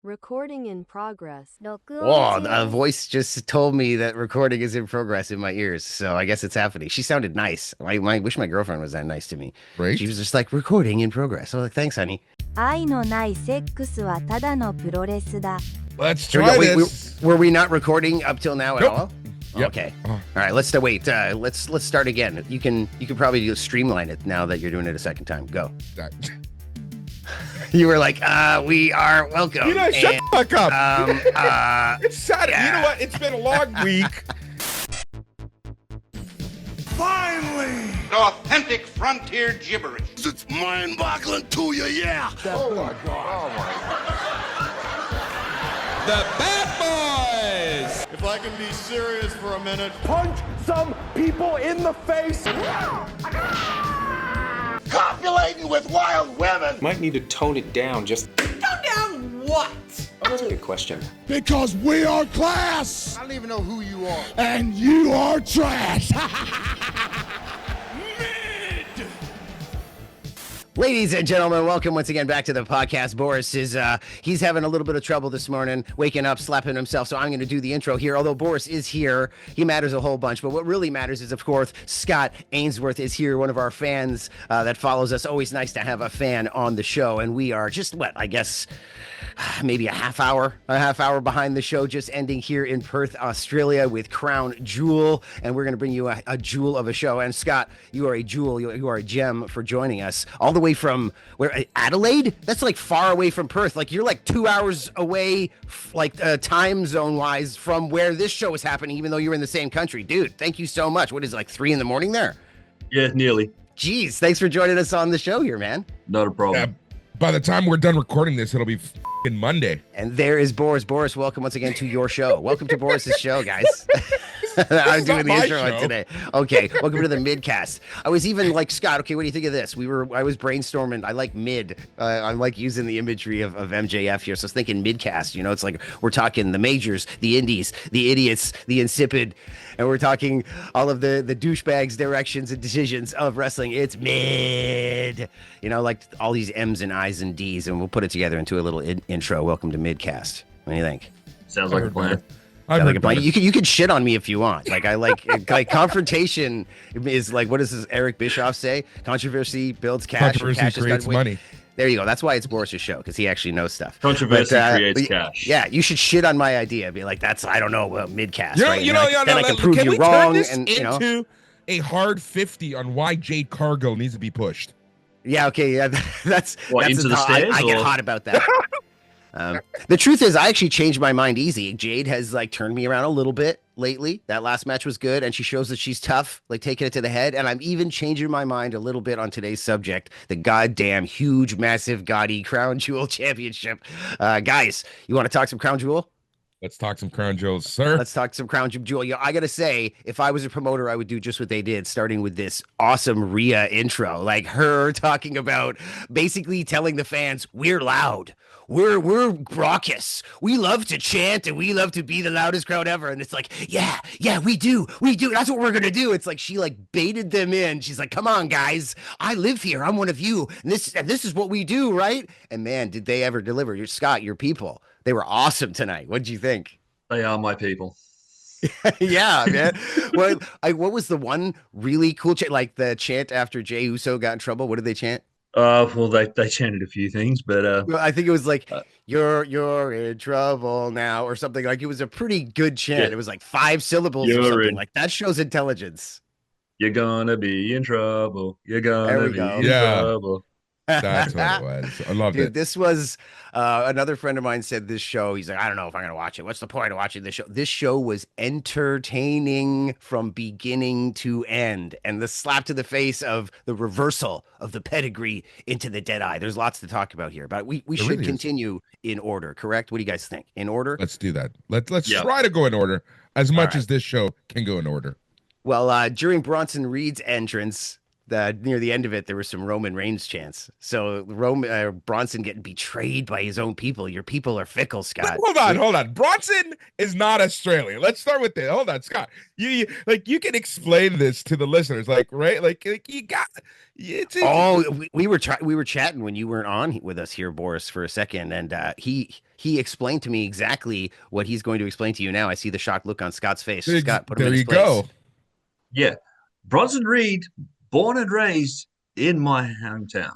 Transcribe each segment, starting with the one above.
Recording in progress. Whoa, a voice just told me that recording is in progress in my ears, so I guess it's happening. She sounded nice. I wish my girlfriend was that nice to me. Right? She was just like, recording in progress. I was like, thanks, honey. 愛のないセックスはただのプロレスだ. Let's Here we try go. this. Were we not recording up till now at Nope. all? Yep. Okay. All right. Let's start again. You can probably just streamline it now that you're doing it a second time. Go. You were like, we are welcome. You know, shut the fuck up. It's Saturday. Yeah. You know what? It's been a long week. Finally! Authentic frontier gibberish. It's mind-boggling to you, yeah. Oh my god. Oh my god. The Bad Boys! If I can be serious for a minute. Punch some people in the face! Copulating with wild women. Might need to tone it down, just... Tone down what? Oh, that's a good question. Because we are class. I don't even know who you are. And you are trash. Ladies and gentlemen, welcome once again back to the podcast. Boris is, he's having a little bit of trouble this morning, waking up, slapping himself, so I'm going to do the intro here. Although Boris is here, he matters a whole bunch, but what really matters is, of course, Scott Ainsworth is here, one of our fans that follows us. Always nice to have a fan on the show, and we are just, I guess, maybe a half hour behind the show, just ending here in Perth, Australia with Crown Jewel, and we're going to bring you a jewel of a show. And Scott, you are a jewel, you are a gem for joining us all the way from Adelaide. That's like far away from Perth. Like you're like 2 hours away, like time zone wise, from where this show is happening, even though you're in the same country. Dude, thank you so much. What is it, like 3 a.m. there? Yeah, nearly. Jeez, thanks for joining us on the show here, man. Not a problem. Yeah, by the time we're done recording this, it'll be Monday. And there is Boris. Boris, welcome once again to your show. Welcome to Boris's show, guys. I'm doing the intro on today. Okay, welcome to the MIDCAST. I was even like, Scott, okay, what do you think of this? I was brainstorming. I like mid. I'm like using the imagery of MJF here. So I was thinking MIDCAST. You know, it's like we're talking the majors, the indies, the idiots, the insipid, and we're talking all of the douchebags, directions, and decisions of wrestling. It's mid. You know, like all these M's and I's and D's, and we'll put it together into a little intro. Welcome to MIDCAST. What do you think? Sounds like a plan. You can shit on me if you want. Like I like confrontation is like, what does this Eric Bischoff say? Controversy builds cash. Controversy creates money. There you go. That's why it's Boris's show, because he actually knows stuff. Controversy creates cash. Yeah, you should shit on my idea. Be like, I don't know, MIDCAST. Then I can prove can you we wrong. turn this and into a hard 50 on why Jade Cargill needs to be pushed? Yeah. Okay. Yeah. That's into the stairs, I get hot about that. The truth is, I actually changed my mind easy. Jade has like turned me around a little bit lately. That last match was good, and she shows that she's tough, like taking it to the head. And I'm even changing my mind a little bit on today's subject, the goddamn huge, massive, gaudy Crown Jewel Championship. Guys, you want to talk some Crown Jewel? Let's talk some Crown Jewels, sir. Let's talk some Crown Jewel. Yeah, I gotta say, if I was a promoter, I would do just what they did, starting with this awesome Rhea intro, like her talking about basically telling the fans, "We're loud, we're raucous, we love to chant, and we love to be the loudest crowd ever." And it's like, yeah, we do. That's what we're gonna do. It's like she like baited them in. She's like, "Come on, guys, I live here. I'm one of you, and this is what we do, right?" And man, did they ever deliver? Scott, your people. They were awesome tonight. What did you think? They are my people. Yeah, man. Well, what was the one really cool chant? Like the chant after Jey Uso got in trouble. What did they chant? Well, they chanted a few things, but well, I think it was like you're in trouble now, or something. Like it was a pretty good chant. Yeah. It was like 5 syllables or something. Like that shows intelligence. You're gonna be in trouble. You're gonna be in trouble. That's what it was. I loved it. This was another friend of mine said this show. He's like, I don't know if I'm going to watch it. What's the point of watching this show? This show was entertaining from beginning to end. And the slap to the face of the reversal of the pedigree into the dead eye. There's lots to talk about here, but we should really continue in order, correct? What do you guys think? In order? Let's do that. Let's try to go in order as much as this show can go in order. Well, during Bronson Reed's entrance, near the end of it, there was some Roman Reigns chants. So Bronson getting betrayed by his own people. Your people are fickle, Scott. Hold on. Bronson is not Australian. Let's start with that. Hold on, Scott. You can explain this to the listeners, right? Like you got. We were chatting when you weren't on with us here, Boris, for a second, and he explained to me exactly what he's going to explain to you now. I see the shocked look on Scott's face. Scott, put him in his place. There you go. Yeah. Bronson Reed, born and raised in my hometown,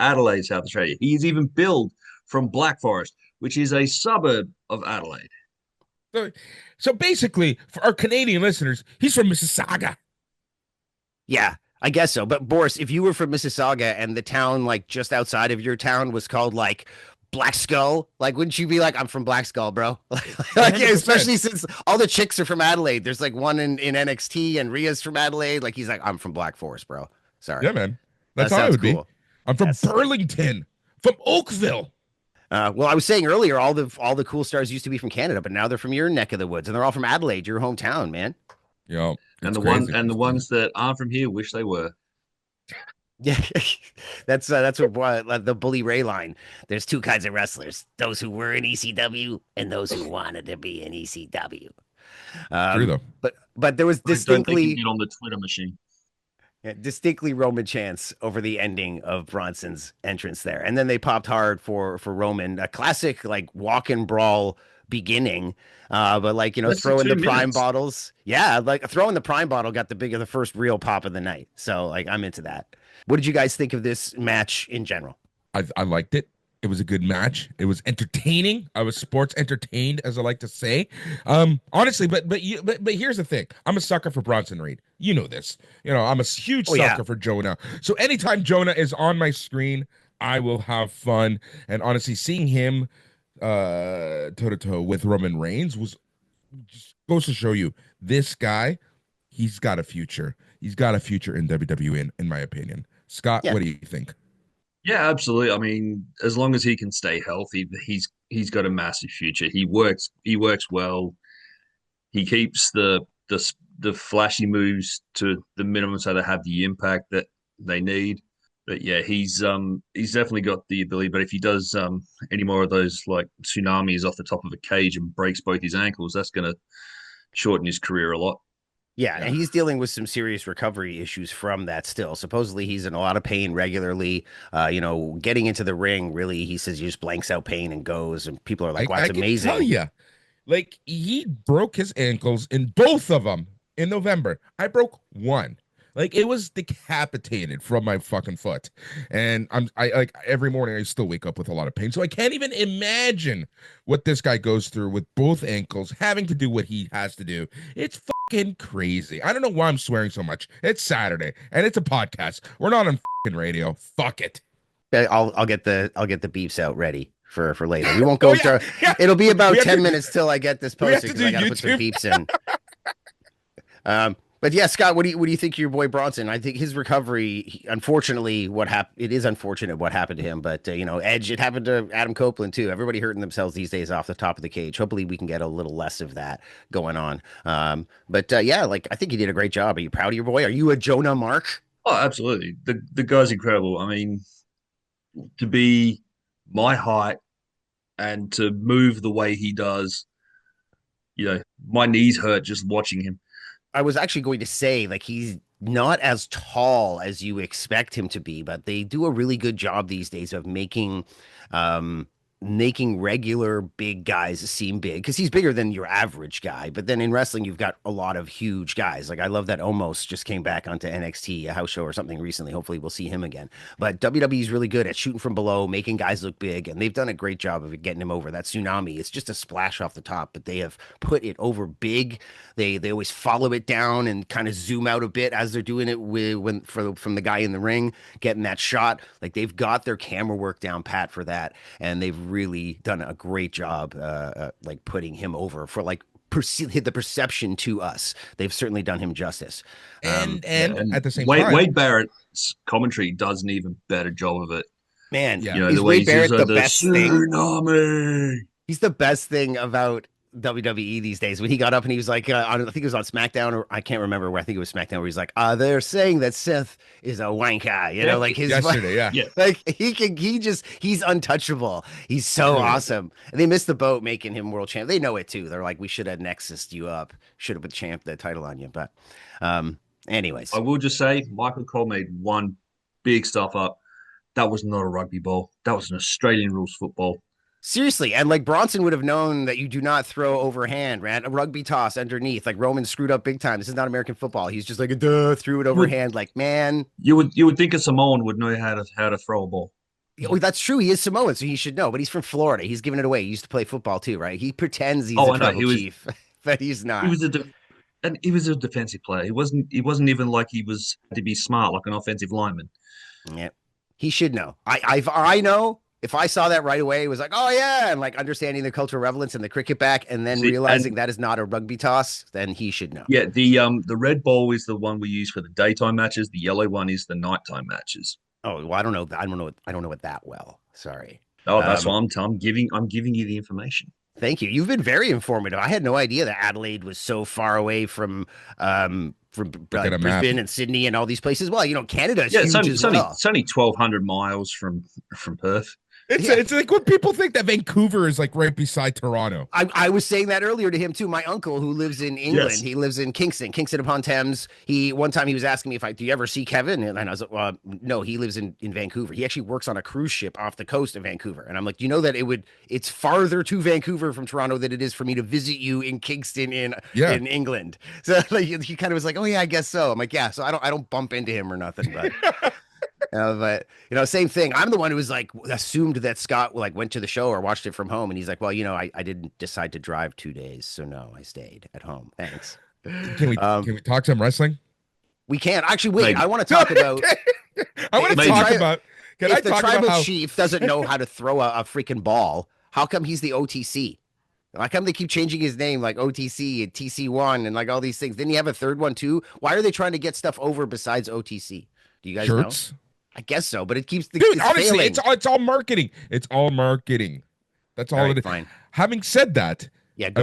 Adelaide, South Australia. He's even billed from Black Forest, which is a suburb of Adelaide. So basically, for our Canadian listeners, he's from Mississauga. Yeah, I guess so. But Boris, if you were from Mississauga and the town like just outside of your town was called like Black Skull, like wouldn't you be like, I'm from Black Skull, bro? Like especially since all the chicks are from Adelaide. There's like one in NXT and Rhea's from Adelaide. Like he's like, I'm from Black Forest, bro. Sorry. Yeah, man. That's how it would be. I'm from Burlington, from Oakville. Well, I was saying earlier, all the cool stars used to be from Canada, but now they're from your neck of the woods, and they're all from Adelaide, your hometown, man. Yeah, and the ones that aren't from here wish they were. Yeah, that's what the Bully Ray line. There's two kinds of wrestlers: those who were in ECW and those who wanted to be in ECW. True though. But there was distinctly on the Twitter machine. Yeah, distinctly Roman chants over the ending of Bronson's entrance there. And then they popped hard for Roman, a classic like walk and brawl beginning. But like, you know, throwing the prime bottles. Yeah, like throwing the prime bottle got the first real pop of the night. So like I'm into that. What did you guys think of this match in general? I liked it. It was a good match. It was entertaining. I was sports entertained, as I like to say. Honestly, but here's the thing. I'm a sucker for Bronson Reed. You know this. You know, I'm a huge sucker for Jonah. So anytime Jonah is on my screen, I will have fun. And honestly, seeing him toe to toe with Roman Reigns was just goes to show you this guy. He's got a future. He's got a future in WWE, in my opinion. Scott, what do you think? Yeah, absolutely. I mean, as long as he can stay healthy, he's got a massive future. He works well. He keeps the flashy moves to the minimum so they have the impact that they need. But yeah, he's definitely got the ability. But if he does any more of those like tsunamis off the top of a cage and breaks both his ankles, that's going to shorten his career a lot. Yeah, and he's dealing with some serious recovery issues from that still. Supposedly he's in a lot of pain regularly. You know, getting into the ring, really, he says he just blanks out pain and goes, and people are like, wow, it's amazing. I can tell you, like, he broke his ankles in both of them in November. I broke one. Like, it was decapitated from my fucking foot. And I like every morning I still wake up with a lot of pain. So I can't even imagine what this guy goes through with both ankles, having to do what he has to do. It's fucking crazy. I don't know why I'm swearing so much. It's Saturday and it's a podcast. We're not on fucking radio. Fuck it. I'll get the beeps out ready for later. We won't go through. It'll be about 10 minutes till I get this posted because I gotta put some beeps in. But yeah, Scott, what do you think of your boy Bronson? I think his recovery, unfortunately, it is unfortunate what happened to him. But you know, Edge, it happened to Adam Copeland too. Everybody hurting themselves these days off the top of the cage. Hopefully, we can get a little less of that going on. But yeah, like I think he did a great job. Are you proud of your boy? Are you a Jonah Mark? Oh, absolutely. The guy's incredible. I mean, to be my height and to move the way he does, you know, my knees hurt just watching him. I was actually going to say, like, he's not as tall as you expect him to be, but they do a really good job these days of making regular big guys seem big because he's bigger than your average guy. But then in wrestling, you've got a lot of huge guys. Like I love that Omos just came back onto NXT, a house show or something recently. Hopefully we'll see him again. But WWE is really good at shooting from below, making guys look big, and they've done a great job of getting him over. That tsunami, it's just a splash off the top, but they have put it over big. They always follow it down and kind of zoom out a bit as they're doing it from the guy in the ring, getting that shot. Like they've got their camera work down pat for that, and they've really done a great job like putting him over for like the perception to us. They've certainly done him justice. And at the same time, Wade Barrett's commentary does an even better job of it. Man, you know, is the way Wade Barrett the best tsunami. thing? He's the best thing about WWE these days. When he got up and he was like, I think it was on SmackDown, or I can't remember where. I think it was SmackDown, where he's like, they're saying that Seth is a wanker, you know, like his yesterday, yeah. Like he's untouchable. He's so awesome. And they missed the boat making him world champ. They know it too. They're like, we should have Nexused you up, should have put the title on you. But anyways, I will just say Michael Cole made one big stuff up. That was not a rugby ball. That was an Australian rules football. Seriously, and like Bronson would have known that you do not throw overhand, ran a rugby toss underneath. Like Roman screwed up big time. This is not American football. He's just like, duh, threw it overhand. Like, man, You would think a Samoan would know how to throw a ball. oh, that's true. He is Samoan, so he should know. But he's from Florida. He's giving it away. He used to play football too, right? He pretends he's a I know. tribal chief, but he's not. He was a defensive player. He wasn't even like he was to be smart like an offensive lineman. Yeah, he should know. I know. If I saw that right away, it was like, oh yeah, and like understanding the cultural relevance and the cricket back, and then realizing that is not a rugby toss, then he should know. Yeah, the red ball is the one we use for the daytime matches. The yellow one is the nighttime matches. Oh, well, I don't know. I don't know it that well. Sorry. Oh, that's why I'm giving you the information. Thank you. You've been very informative. I had no idea that Adelaide was so far away from Brisbane and Sydney and all these places. Well, you know, Canada is huge as well. It's only 1,200 miles from Perth. It's like when people think that Vancouver is like right beside Toronto. I was saying that earlier to him too. My uncle who lives in England, Yes. he lives in Kingston upon Thames. One time he was asking me do you ever see Kevin? And I was like, well, no, he lives in Vancouver. He actually works on a cruise ship off the coast of Vancouver. And I'm like, you know that it's farther to Vancouver from Toronto than it is for me to visit you in Kingston in England. So like, he kind of was like, oh yeah, I guess so. I'm like, yeah. So I don't bump into him or nothing, but. But you know, same thing. I'm the one who was like assumed that Scott like went to the show or watched it from home, and he's like, "Well, you know, I didn't decide to drive 2 days, so no, I stayed at home. Thanks." Can we talk some wrestling? We can actually wait. Maybe. I want to talk about. I want to talk about. If the tribal chief doesn't know how to throw a freaking ball, how come he's the OTC? How come they keep changing his name like OTC and TC1 and like all these things? Didn't he have a third one too? Why are they trying to get stuff over besides OTC? Do you guys know? I guess so, but it keeps the dude. Honestly, it's all marketing. It's all marketing. That's all it is. Fine. Having said that, yeah, I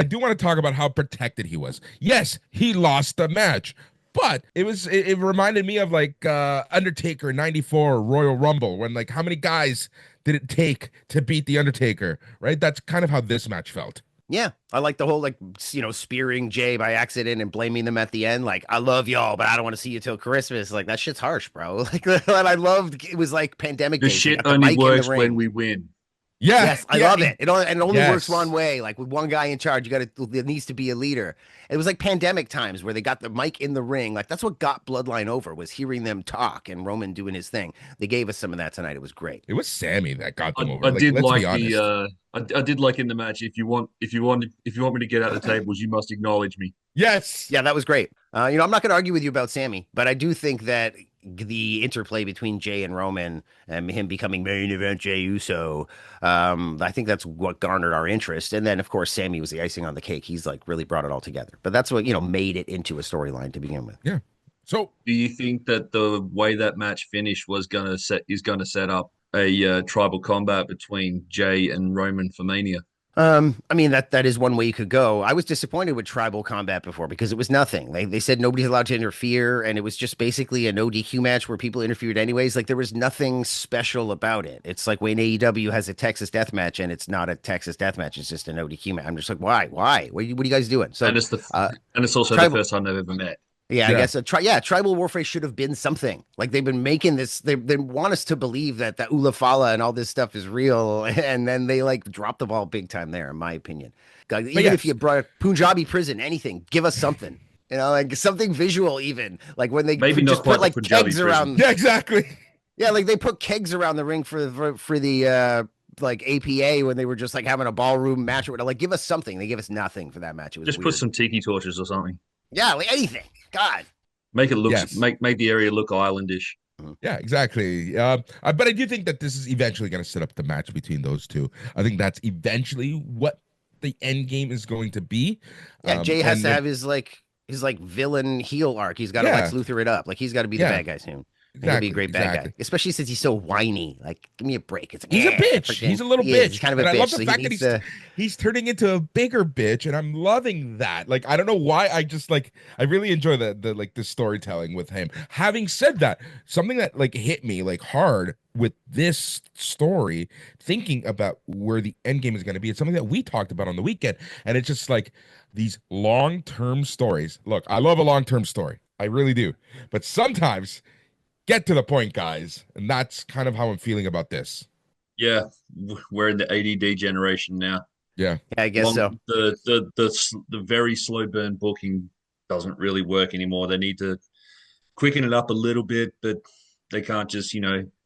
do want to talk about how protected he was. Yes, he lost the match, but it reminded me of like Undertaker '94 Royal Rumble when like how many guys did it take to beat the Undertaker? Right. That's kind of how this match felt. Yeah, I like the whole like spearing Jay by accident and blaming them at the end. Like, I love y'all, but I don't want to see you till Christmas. Like that shit's harsh, bro. Like, and I loved it was like pandemic. The shit only works when we win. Yeah, yes, I love it. It only works one way. Like with one guy in charge, there needs to be a leader. It was like pandemic times where they got the mic in the ring. Like that's what got Bloodline over was hearing them talk and Roman doing his thing. They gave us some of that tonight. It was great. It was Sammy that got them over. I did like in the match. If you want me to get out the tables, you must acknowledge me. Yes. Yeah, that was great. I'm not going to argue with you about Sammy, but I do think that the interplay between Jay and Roman and him becoming main event Jey Uso, I think that's what garnered our interest. And then, of course, Sammy was the icing on the cake. He's like really brought it all together. But that's what, made it into a storyline to begin with. Yeah. So do you think that the way that match finished is going to set up a tribal combat between Jay and Roman for Mania? I mean, that is one way you could go. I was disappointed with tribal combat before because it was nothing. They said nobody's allowed to interfere, and it was just basically a no DQ match where people interfered anyways. Like there was nothing special about it. It's like when AEW has a Texas death match and it's not a Texas death match. It's just a no DQ match. I'm just like, why? What are you guys doing? So and it's also the first time they've ever met. Yeah, I guess tribal warfare should have been something. Like they've been making this, they want us to believe that the Ulafala and all this stuff is real, and then they like drop the ball big time there, in my opinion. Even if you brought Punjabi prison, anything, give us something. Like something visual, even like when they just put like kegs around. Yeah, exactly. Yeah, like they put kegs around the ring for the like APA when they were just like having a ballroom match or whatever. Like give us something. They give us nothing for that match. It was just weird. Put some tiki torches or something. Yeah, like anything. God, make it look make the area look islandish. Yeah, exactly. But I do think that this is eventually going to set up the match between those two. I think that's eventually what the end game is going to be. Yeah, Jay has to have his villain heel arc. He's got to Lex Luthor it up. Like he's got to be the bad guy soon. Exactly, he'll be a great bad guy, especially since he's so whiny. Like, give me a break. It's like, he's a bitch. He's a little bitch. He's kind of a bitch. I love the fact that he's turning into a bigger bitch, and I'm loving that. Like, I don't know why. I just I really enjoy the storytelling with him. Having said that, something that hit me hard with this story, thinking about where the end game is going to be, it's something that we talked about on the weekend, and it's just these long-term stories. Look, I love a long-term story. I really do, but sometimes. Get to the point, guys. And that's kind of how I'm feeling about this. Yeah, we're in the ADD generation now. Yeah. Yeah, I guess so. The very slow burn booking doesn't really work anymore. They need to quicken it up a little bit, but they can't just,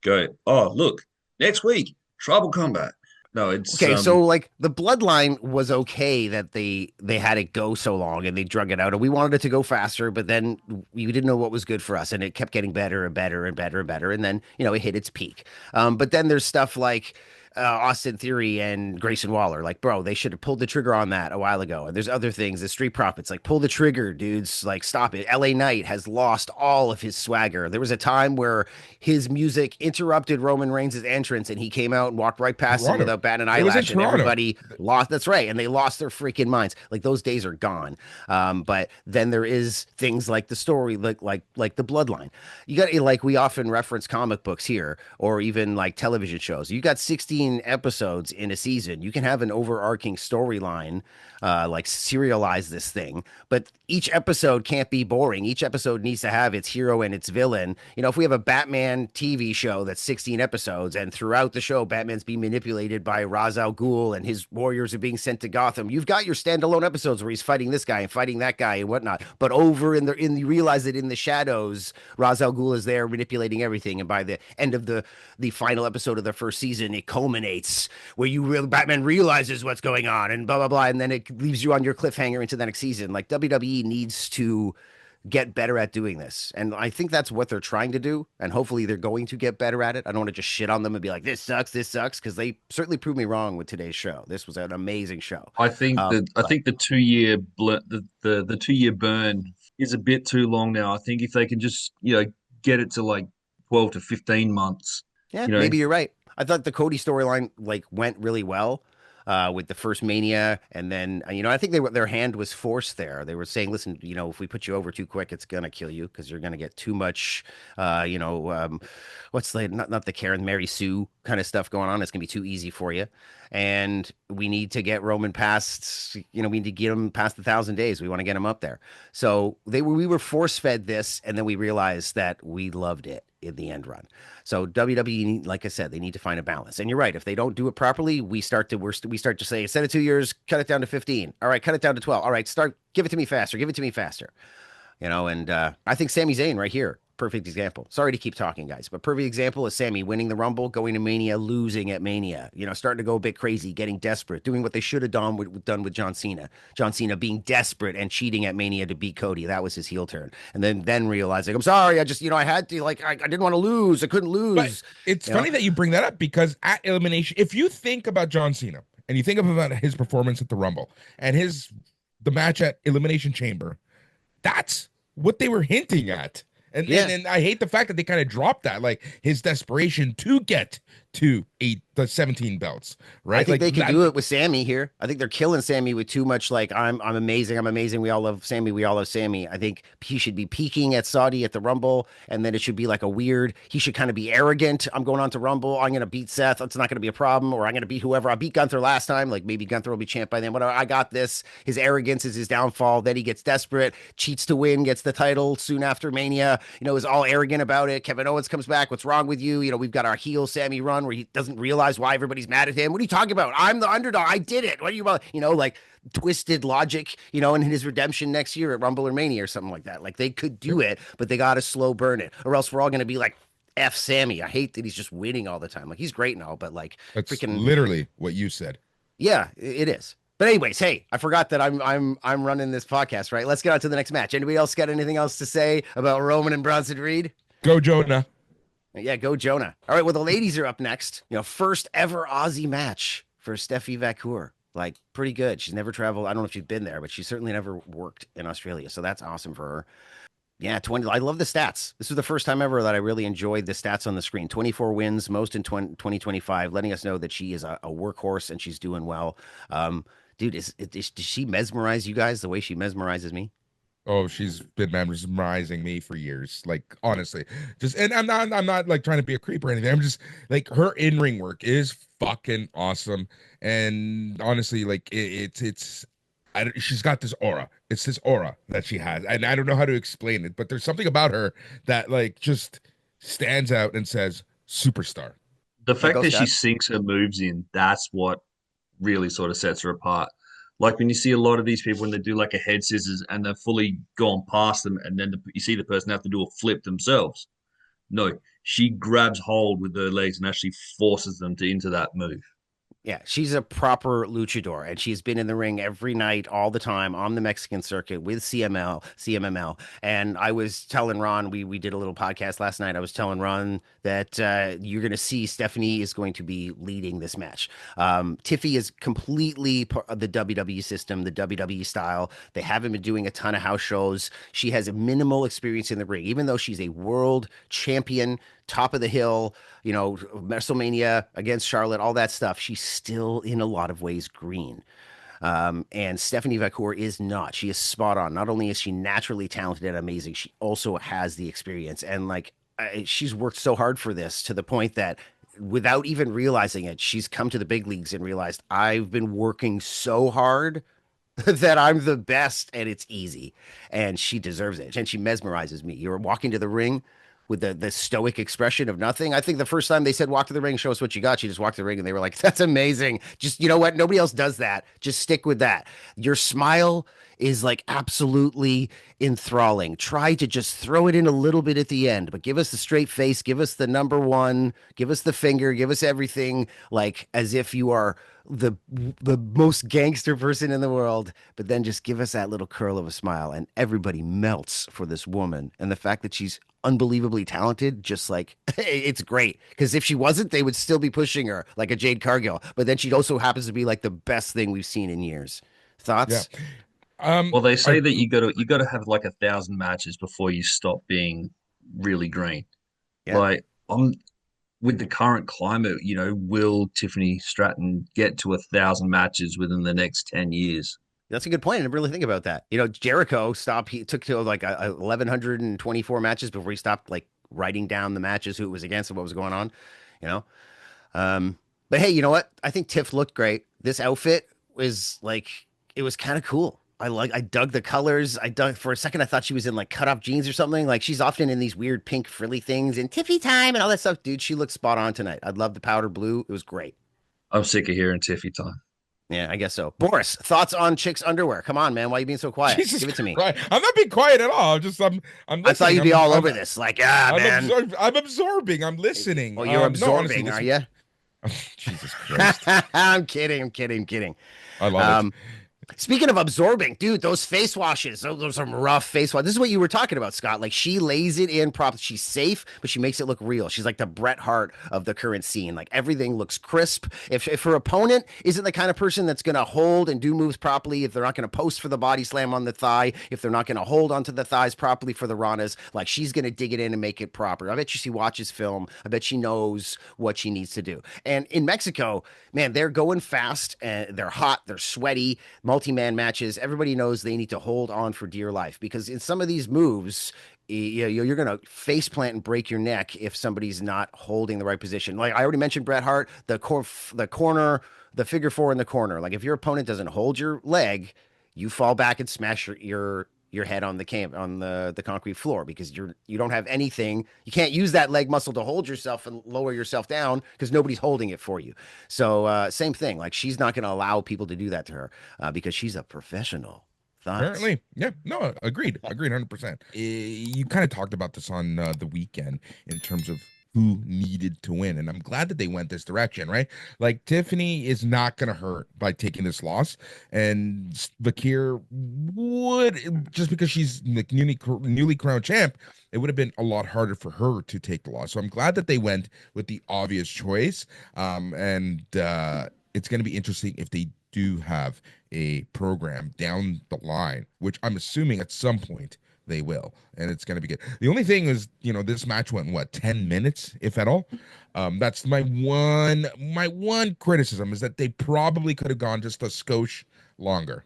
go, oh, look, next week, Tribal Combat. No, it's Okay, so like the Bloodline was okay that they had it go so long and they drug it out, and we wanted it to go faster, but then we didn't know what was good for us, and it kept getting better and better and better and better, and then it hit its peak. But then there's stuff like Austin Theory and Grayson Waller. Like, bro, they should have pulled the trigger on that a while ago. And there's other things, the Street Profits, like pull the trigger, dudes. Like, stop it. LA Knight has lost all of his swagger. There was a time where his music interrupted Roman Reigns' entrance, and he came out and walked right past him without batting an eyelash, and everybody lost. That's right, and they lost their freaking minds. Like, those days are gone. But then there is things like the story, like the Bloodline. You got, like, we often reference comic books here, or even like television shows. You got 16 episodes in a season. You can have an overarching storyline, like serialize this thing, but each episode can't be boring. Each episode needs to have its hero and its villain. If we have a Batman TV show that's 16 episodes, and throughout the show Batman's being manipulated by Ra's al Ghul and his warriors are being sent to Gotham, you've got your standalone episodes where he's fighting this guy and fighting that guy and whatnot. But over you realize that in the shadows, Ra's al Ghul is there manipulating everything, and by the end of the final episode of the first season, it culminates where Batman realizes what's going on and blah blah blah, and then it leaves you on your cliffhanger into the next season. Like, WWE needs to get better at doing this, and I think that's what they're trying to do, and hopefully they're going to get better at it. I don't want to just shit on them and be like, this sucks, because they certainly proved me wrong with today's show. This was an amazing show. I think the 2 year the 2 year burn is a bit too long now. I think if they can just get it to like 12 to 15 months. Yeah, maybe you're right. I thought the Cody storyline went really well with the first Mania, and then I think their hand was forced there. They were saying, listen, if we put you over too quick, it's gonna kill you because you're gonna get too much, what's not the Karen Mary Sue kind of stuff going on. It's gonna be too easy for you, and we need to get Roman past. We need to get him past 1,000 days. We want to get him up there. So we were force fed this, and then we realized that we loved it in the end run. So WWE, like I said, they need to find a balance. And you're right. If they don't do it properly, we start to say, instead of 2 years, cut it down to 15. All right, cut it down to 12. All right, give it to me faster. Give it to me faster. And I think Sami Zayn right here, perfect example. Sorry to keep talking, guys, but perfect example is Sami winning the Rumble, going to Mania, losing at Mania, starting to go a bit crazy, getting desperate, doing what they should have done with John Cena. John Cena being desperate and cheating at Mania to beat Cody. That was his heel turn. And then realizing, I'm sorry, I just, I had to, I didn't want to lose. I couldn't lose. But it's funny that you bring that up, because at Elimination, if you think about John Cena and you think about his performance at the Rumble and the match at Elimination Chamber, that's what they were hinting at. And I hate the fact that they kind of dropped that, like his desperation to get to the 17 belts, right? I think they can do it with Sami here. I think they're killing Sami with too much, like, I'm amazing. We all love Sami. I think he should be peaking at Saudi at the Rumble, and then it should be like he should kind of be arrogant. I'm going on to Rumble. I'm going to beat Seth. It's not going to be a problem. Or I'm going to beat whoever. I beat Gunther last time. Like, maybe Gunther will be champ by then. Whatever. I got this. His arrogance is his downfall. Then he gets desperate, cheats to win, gets the title soon after Mania, is all arrogant about it. Kevin Owens comes back. What's wrong with you? We've got our heel Sami run where he doesn't realize why everybody's mad at him. What are you talking about? I'm the underdog. I did it. What are you about? Like twisted logic, in his redemption next year at Rumble or Mania or something like that. Like, they could do it, but they got to slow burn it, or else we're all going to be like, F Sami. I hate that he's just winning all the time. Like, he's great and all, but like, that's freaking literally what you said. Yeah, it is. But anyways, hey, I forgot that I'm running this podcast, right? Let's get on to the next match. Anybody else got anything else to say about Roman and Bronson Reed? Go Jonah. Yeah, go Jonah. All right, well, the ladies are up next. First ever Aussie match for Steffi Vaquer. Like, pretty good. She's never traveled. I don't know if she's been there, but she certainly never worked in Australia. So that's awesome for her. Yeah, 20. I love the stats. This was the first time ever that I really enjoyed the stats on the screen. 24 wins, most in 2025, letting us know that she is a workhorse and she's doing well. Dude, does she mesmerize you guys the way she mesmerizes me? Oh, she's been mesmerizing me for years. Like, honestly, and I'm not like trying to be a creep or anything. I'm just like, her in-ring work is fucking awesome. And honestly, like she's got this aura. It's this aura that she has. And I don't know how to explain it, but there's something about her that like just stands out and says superstar. The Yeah, fact go that she Scott. sinks her moves in, that's what really sort of sets her apart. Like when you see a lot of these people when they do like a head scissors and they're fully gone past them, and then you see the person have to do a flip themselves. No, she grabs hold with her legs and actually forces them to into that move. Yeah, she's a proper luchador, and she's been in the ring every night, all the time, on the Mexican circuit with CMML. And I was telling Ron, we did a little podcast last night. I was telling Ron that you're going to see Stephanie is going to be leading this match. Tiffy is completely part of the WWE system, the WWE style. They haven't been doing a ton of house shows. She has a minimal experience in the ring, even though she's a world champion, top of the hill, WrestleMania against Charlotte, all that stuff. She's still in a lot of ways green. And Stephanie Vaquer is not. She is spot on. Not only is she naturally talented and amazing, she also has the experience. And she's worked so hard for this to the point that without even realizing it, she's come to the big leagues and realized I've been working so hard that I'm the best and it's easy. And she deserves it. And she mesmerizes me. You're walking to the ring with the stoic expression of nothing. I think the first time they said, walk to the ring, show us what you got, she just walked to the ring and they were like, that's amazing. Just, you know what? Nobody else does that. Just stick with that. Your smile is like absolutely enthralling. Try to just throw it in a little bit at the end, but give us the straight face, give us the number one, give us the finger, give us everything like as if you are the most gangster person in the world, but then just give us that little curl of a smile and everybody melts for this woman. And the fact that she's unbelievably talented, just like it's great. Because if she wasn't, they would still be pushing her like a Jade Cargill. But then she also happens to be like the best thing we've seen in years. Thoughts? Yeah. Well, they say that you gotta have like 1,000 matches before you stop being really green. Yeah. Like I'm with the current climate, will Tiffany Stratton get to 1,000 matches within the next 10 years? That's a good point. I didn't really think about that. Jericho stopped. He took to like 1,124 matches before he stopped like writing down the matches, who it was against, and what was going on. You know. But hey, you know what? I think Tiff looked great. This outfit was like it was kind of cool. I dug the colors. I dug for a second. I thought she was in like cut off jeans or something. Like she's often in these weird pink frilly things in Tiffy time and all that stuff. Dude, she looked spot on tonight. I love the powder blue. It was great. I'm sick of hearing Tiffy time. Yeah, I guess so. Boris, thoughts on chicks' underwear? Come on, man. Why are you being so quiet? Jesus Give it to me. Christ. I'm not being quiet at all. I'm I thought you'd be all over this. Like, man. I'm absorbing. I'm listening. Oh, you're absorbing, no, are you? Jesus Christ. I'm kidding. I love it. Speaking of absorbing, dude, those face washes, those are some rough face washes. This is what you were talking about, Scott. Like she lays it in properly. She's safe, but she makes it look real. She's like the Bret Hart of the current scene. Like everything looks crisp. If her opponent isn't the kind of person that's going to hold and do moves properly, if they're not going to post for the body slam on the thigh, if they're not going to hold onto the thighs properly for the ranas, like she's going to dig it in and make it proper. I bet she watches film. I bet she knows what she needs to do. And in Mexico, man, they're going fast and they're hot, they're sweaty, multi-man matches. Everybody knows they need to hold on for dear life because in some of these moves, you're going to face plant and break your neck if somebody's not holding the right position. Like I already mentioned Bret Hart, the corner, the figure four in the corner. Like if your opponent doesn't hold your leg, you fall back and smash your head on the concrete floor because you don't have anything. You can't use that leg muscle to hold yourself and lower yourself down because nobody's holding it for you. So same thing. Like she's not going to allow people to do that to her because she's a professional. Thoughts? Apparently, yeah, no, agreed 100%. You kind of talked about this on the weekend in terms of who needed to win, and I'm glad that they went this direction, right? Like Tiffany is not going to hurt by taking this loss, and Vaquer would, just because she's the newly crowned champ, it would have been a lot harder for her to take the loss. So I'm glad that they went with the obvious choice, and it's going to be interesting if they do have a program down the line, which I'm assuming at some point they will, and it's going to be good. The only thing is, this match went 10 minutes, if at all. That's my one criticism is that they probably could have gone just a skosh longer.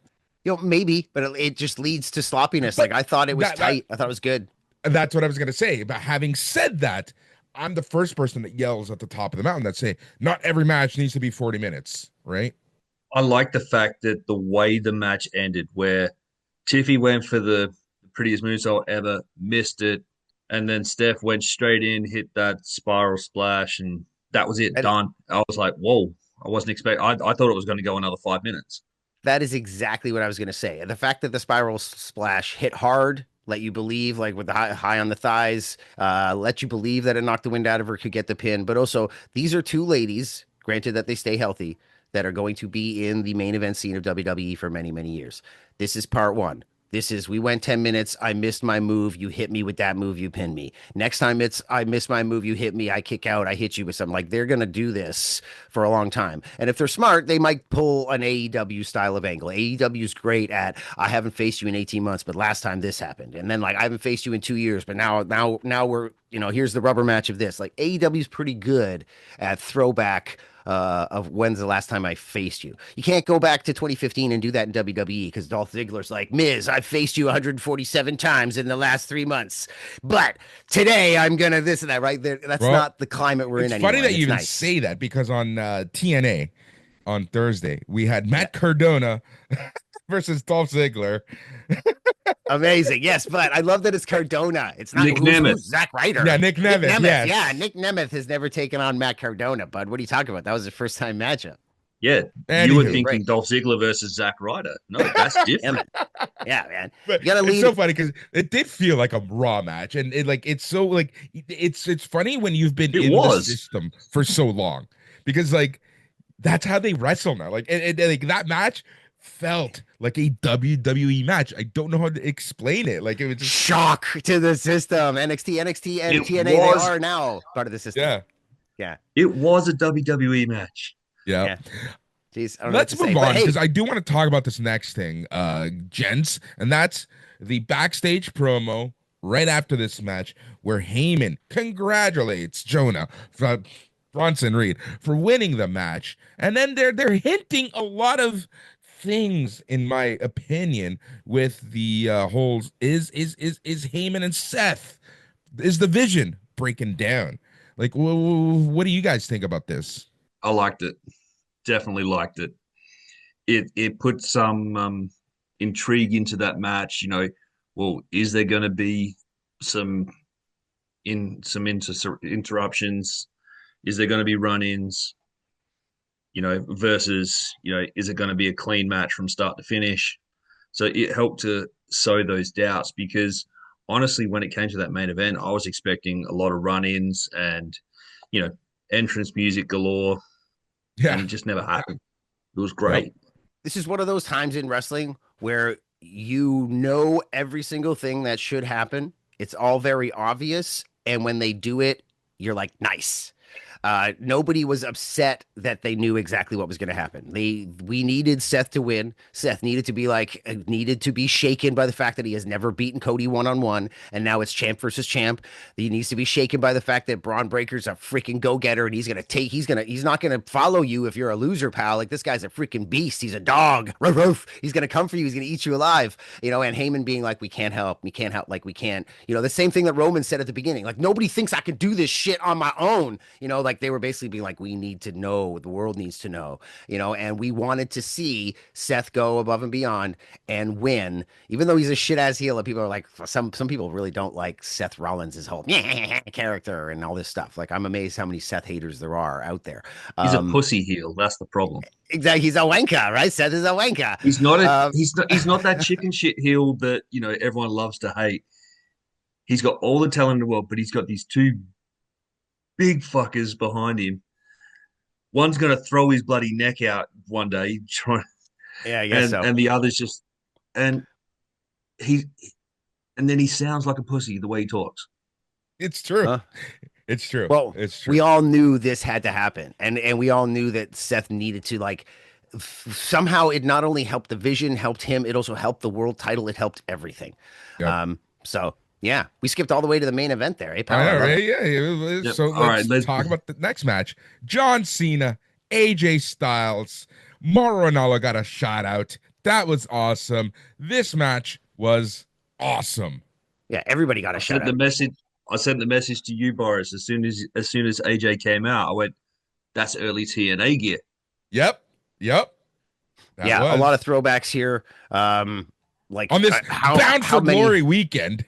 Maybe, but it just leads to sloppiness. Like I thought it was tight. I thought it was good. That's what I was going to say. But having said that, I'm the first person that yells at the top of the mountain that say not every match needs to be 40 minutes, right? I like the fact that the way the match ended, where Tiffy went for the prettiest moonsault ever, missed it, and then Steph went straight in, hit that spiral splash, and that was it, And done. I was like, whoa, I wasn't expecting. I thought it was going to go another 5 minutes. that is exactly what I was going to say. The fact that the spiral splash hit hard, let you believe, like with the high on the thighs, let you believe that it knocked the wind out of her, could get the pin. But also, these are two ladies, granted that they stay healthy, that are going to be in the main event scene of WWE for many, many years. This is part one. This is, we went 10 minutes. I missed my move. You hit me with that move. You pin me. Next time it's, I miss my move. You hit me. I kick out. I hit you with something. Like, they're going to do this for a long time. And if they're smart, they might pull an AEW style of angle. AEW is great at, I haven't faced you in 18 months, but last time this happened. And then, like, I haven't faced you in 2 years, but now we're, here's the rubber match of this. Like, AEW is pretty good at throwback of when's the last time I faced you. You can't go back to 2015 and do that in WWE because Dolph Ziggler's like, Miz, I've faced you 147 times in the last 3 months, but today I'm gonna this and that, right? That's not the climate we're in anymore. It's funny that you even say that, because on TNA on Thursday, we had Matt Cardona versus Dolph Ziggler. Amazing. Yes, but I love that it's Cardona. It's not Nick Nemeth. Who's Zack Ryder. Yeah, Nick Nemeth. Yes. Yeah, Nick Nemeth has never taken on Matt Cardona, bud. What are you talking about? That was a first time matchup. Yeah, Anywho, you were thinking Dolph Ziggler versus Zack Ryder. No, that's different. Yeah, man. But You gotta lead. it's so funny because it did feel like a Raw match, and it's so like it's funny when you've been in the system for so long, because like that's how they wrestle now. Like and like that match felt like a WWE match. I don't know how to explain it. Like, it was just shock to the system. NXT, and TNA, they are now part of the system. Yeah. It was a WWE match. Yeah. Jeez, let's move on, because I do want to talk about this next thing, gents, and that's the backstage promo right after this match where Heyman congratulates Jonah from Bronson Reed for winning the match, and then they're hinting a lot of things, in my opinion, with the whole is Heyman and Seth, is the vision breaking down? Like, what do you guys think about this? I liked it. Definitely liked it. It put some intrigue into that match. Well, is there going to be some interruptions? Is there going to be run-ins? Versus, is it going to be a clean match from start to finish? So it helped to sow those doubts, because honestly, when it came to that main event, I was expecting a lot of run-ins and, entrance music galore. Yeah. And it just never happened. It was great. Yep. This is one of those times in wrestling where every single thing that should happen. It's all very obvious. And when they do it, you're like, nice. Nobody was upset that they knew exactly what was going to happen. We needed Seth to win. Seth needed to be shaken by the fact that he has never beaten Cody one-on-one, and now it's champ versus champ. He needs to be shaken by the fact that Braun Breaker's a freaking go-getter, and he's not going to follow you if you're a loser, pal. Like, this guy's a freaking beast. He's a dog. Roof, roof. He's going to come for you. He's going to eat you alive. And Heyman being like, we can't help. Like, we can't. The same thing that Roman said at the beginning. Like, nobody thinks I could do this shit on my own. Like, they were basically being like, we need to know, the world needs to know, and we wanted to see Seth go above and beyond and win, even though he's a shit ass heel. And people are like, some people really don't like Seth Rollins' whole character and all this stuff. Like, I'm amazed how many Seth haters there are out there. He's a pussy heel. That's the problem. Exactly. He's a wanker, right? Seth is a wanker. He's not he's not that chicken shit heel that, everyone loves to hate. He's got all the talent in the world, but he's got these two big fuckers behind him. One's going to throw his bloody neck out one day. Yeah, I guess so. And the other's just, and then he sounds like a pussy the way he talks. It's true. Huh? It's true. Well, it's true. We all knew this had to happen, and we all knew that Seth needed to, somehow it not only helped the vision, helped him, it also helped the world title. It helped everything. Yep. Yeah, we skipped all the way to the main event there. I know, right? Yeah. Yep. So let's talk about the next match. John Cena, AJ Styles, Mauro Ranallo got a shout out. That was awesome. This match was awesome. Yeah, everybody got a shout out. I sent the message to you, Boris, as soon as AJ came out. I went, that's early TNA gear. Yep. A lot of throwbacks here. Like on this Bound for Glory weekend.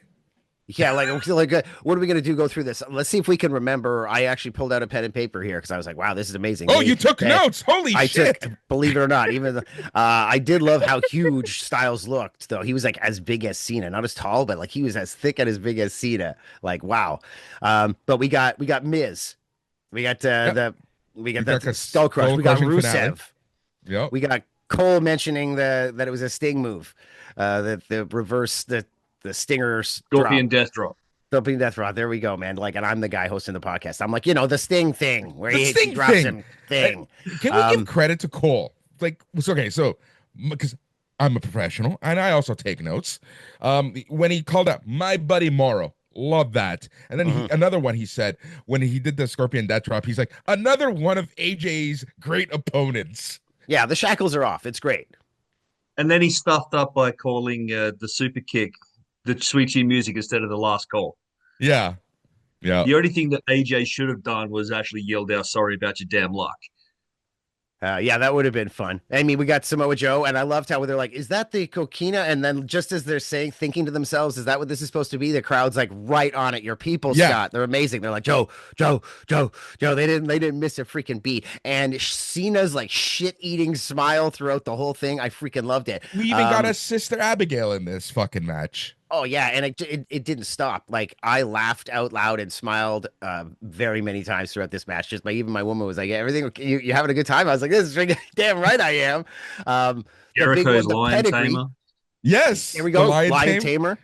Yeah, what are we gonna do? Go through this. Let's see if we can remember. I actually pulled out a pen and paper here because I was like, "Wow, this is amazing." Oh, you took notes? Holy shit! Believe it or not, I did love how huge Styles looked. Though he was like as big as Cena, not as tall, but like he was as thick and as big as Cena. Like wow. But we got Miz, we got the Skull Crush. We got Rusev. Yeah. We got Cole mentioning that it was a Sting move, the reverse the Stinger Scorpion Death Drop. Scorpion Death Drop. There we go, man. Like, and I'm the guy hosting the podcast. I'm like, the Sting thing where he drops him thing. Can we give credit to Cole? Like, it's okay. So, because I'm a professional and I also take notes. When he called out my buddy Morrow, love that. And then another one he said when he did the Scorpion Death Drop, he's like, another one of AJ's great opponents. Yeah, the shackles are off. It's great. And then he stuffed up by calling the super kick the Sweet Chin Music instead of the last call. Yeah. Yeah. The only thing that AJ should have done was actually yelled out, sorry about your damn luck. Yeah, that would have been fun. I mean, we got Samoa Joe, and I loved how they're like, is that the coquina? And then just as they're thinking to themselves, is that what this is supposed to be? The crowd's like right on it. Your people, Scott. They're amazing. They're like, Joe. They didn't miss a freaking beat. And Cena's like shit-eating smile throughout the whole thing. I freaking loved it. We even got a Sister Abigail in this fucking match. Oh yeah, and it didn't stop. Like I laughed out loud and smiled very many times throughout this match. Just even my woman was like, "Everything, you having a good time?" I was like, "This is damn right I am." Jericho's Lion Tamer. Yes, here we go. Lion Tamer.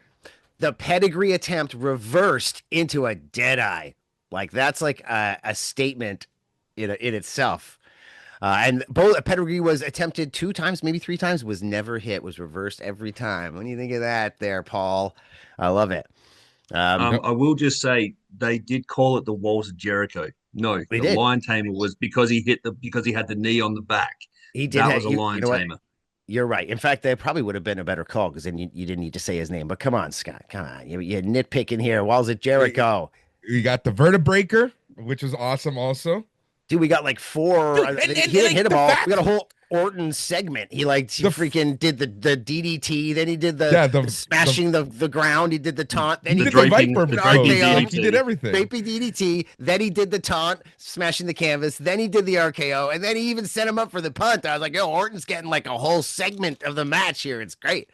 The pedigree attempt reversed into a Deadeye. Like that's like a statement in itself. And both pedigree was attempted 2 times, maybe 3 times, was never hit, was reversed every time. What do you think of that there, Paul? I love it. I will just say they did call it the Walls of Jericho. No, the Lion Tamer was because he had the knee on the back. He did. That was a Lion Tamer. You're right. In fact, that probably would have been a better call because then you didn't need to say his name. But come on, Scott. Come on. You're nitpicking here. Walls of Jericho. You got the Vertebreaker, which was awesome also. Dude, we got like 4. Dude, he didn't hit them all. We got a whole Orton segment. He freaking did the DDT. Then he did the smashing the ground. He did the taunt. Then he did the Viper. He did everything. Drapey DDT. Then he did the taunt, smashing the canvas. Then he did the RKO. And then he even set him up for the punt. I was like, yo, Orton's getting like a whole segment of the match here. It's great.